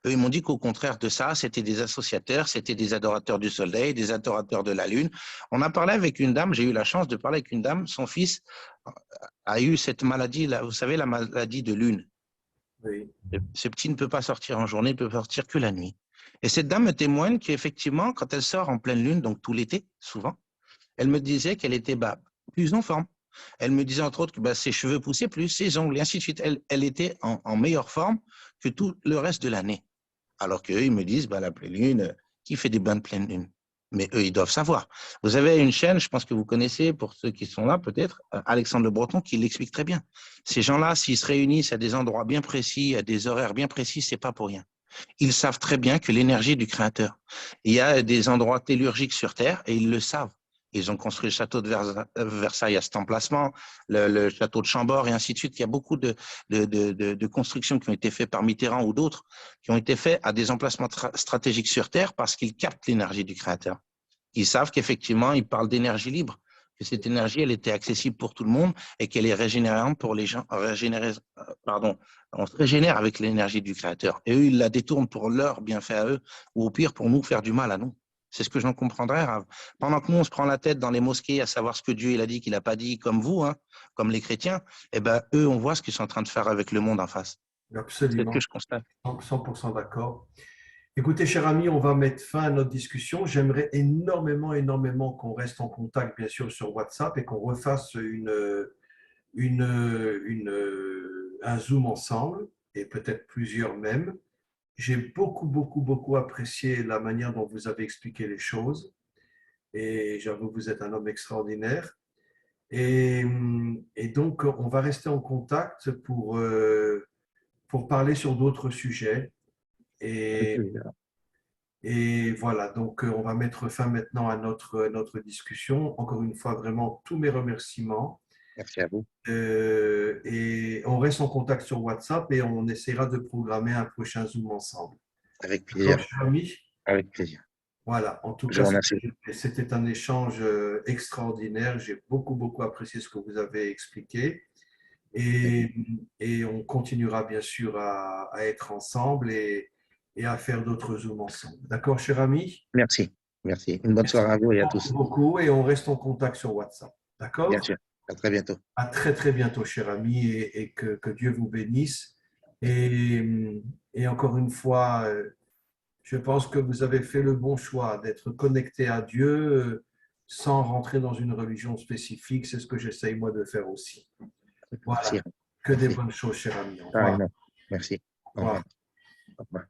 Speaker 3: Eux, ils m'ont dit qu'au contraire de ça, c'était des associateurs, c'était des adorateurs du soleil, des adorateurs de la lune. On a parlé avec une dame, j'ai eu la chance de parler avec une dame, son fils a eu cette maladie, là, vous savez, la maladie de lune.
Speaker 1: Oui.
Speaker 3: Ce petit ne peut pas sortir en journée, il peut sortir que la nuit. Et cette dame me témoigne qu'effectivement, quand elle sort en pleine lune, donc tout l'été, souvent, elle me disait qu'elle était plus en forme. Elle me disait entre autres que ses cheveux poussaient plus, ses ongles, et ainsi de suite. Elle était en meilleure forme que tout le reste de l'année. Alors qu'eux, ils me disent, la pleine lune, qui fait des bains de pleine lune? Mais eux, ils doivent savoir. Vous avez une chaîne, je pense que vous connaissez, pour ceux qui sont là peut-être, Alexandre Le Breton, qui l'explique très bien. Ces gens-là, s'ils se réunissent à des endroits bien précis, à des horaires bien précis, c'est pas pour rien. Ils savent très bien que l'énergie du Créateur, il y a des endroits tellurgiques sur Terre et ils le savent. Ils ont construit le château de Versailles à cet emplacement, le château de Chambord et ainsi de suite. Il y a beaucoup de constructions qui ont été faites par Mitterrand ou d'autres qui ont été faites à des emplacements stratégiques sur Terre parce qu'ils captent l'énergie du Créateur. Ils savent qu'effectivement, ils parlent d'énergie libre, que cette énergie, elle était accessible pour tout le monde et qu'elle est régénérante pour les gens. On se régénère avec l'énergie du Créateur. Et eux, ils la détournent pour leur bienfait à eux ou au pire pour nous faire du mal à nous. C'est ce que j'en comprendrais, Rav. Pendant que nous, on se prend la tête dans les mosquées à savoir ce que Dieu il a dit, qu'il n'a pas dit, comme vous, hein, comme les chrétiens, eux, on voit ce qu'ils sont en train de faire avec le monde en face. C'est ce que
Speaker 1: Absolument,
Speaker 3: je constate.
Speaker 1: 100% d'accord. Écoutez, cher ami, on va mettre fin à notre discussion. J'aimerais énormément qu'on reste en contact, bien sûr, sur WhatsApp et qu'on refasse un Zoom ensemble, et peut-être plusieurs même. J'ai beaucoup apprécié la manière dont vous avez expliqué les choses et j'avoue que vous êtes un homme extraordinaire. Et, et donc, on va rester en contact pour parler sur d'autres sujets. Et, et voilà, donc on va mettre fin maintenant à notre discussion. Encore une fois, vraiment, tous mes remerciements.
Speaker 3: Merci à vous.
Speaker 1: Et on reste en contact sur WhatsApp et on essaiera de programmer un prochain Zoom ensemble.
Speaker 3: Avec
Speaker 1: D'accord,
Speaker 3: plaisir.
Speaker 1: cher ami?
Speaker 3: Avec plaisir.
Speaker 1: Voilà, en tout
Speaker 3: Je
Speaker 1: cas,
Speaker 3: vous remercie.
Speaker 1: c'était un échange extraordinaire. J'ai beaucoup apprécié ce que vous avez expliqué. Et, et on continuera bien sûr à être ensemble et à faire d'autres Zooms ensemble. D'accord, cher ami?
Speaker 3: Merci. Merci. Une bonne soirée à vous et à tous.
Speaker 1: Merci beaucoup et on reste en contact sur WhatsApp. D'accord?
Speaker 3: Bien sûr. À très bientôt.
Speaker 1: À très très bientôt, cher ami, et que Dieu vous bénisse. Et encore une fois, je pense que vous avez fait le bon choix d'être connecté à Dieu sans rentrer dans une religion spécifique. C'est ce que j'essaye moi de faire aussi. Voilà.
Speaker 3: Merci.
Speaker 1: Que des
Speaker 3: Merci.
Speaker 1: bonnes choses, cher ami. Au revoir.
Speaker 3: Pareillement. Merci.
Speaker 1: Au
Speaker 3: Au revoir.
Speaker 1: revoir.
Speaker 3: Au revoir.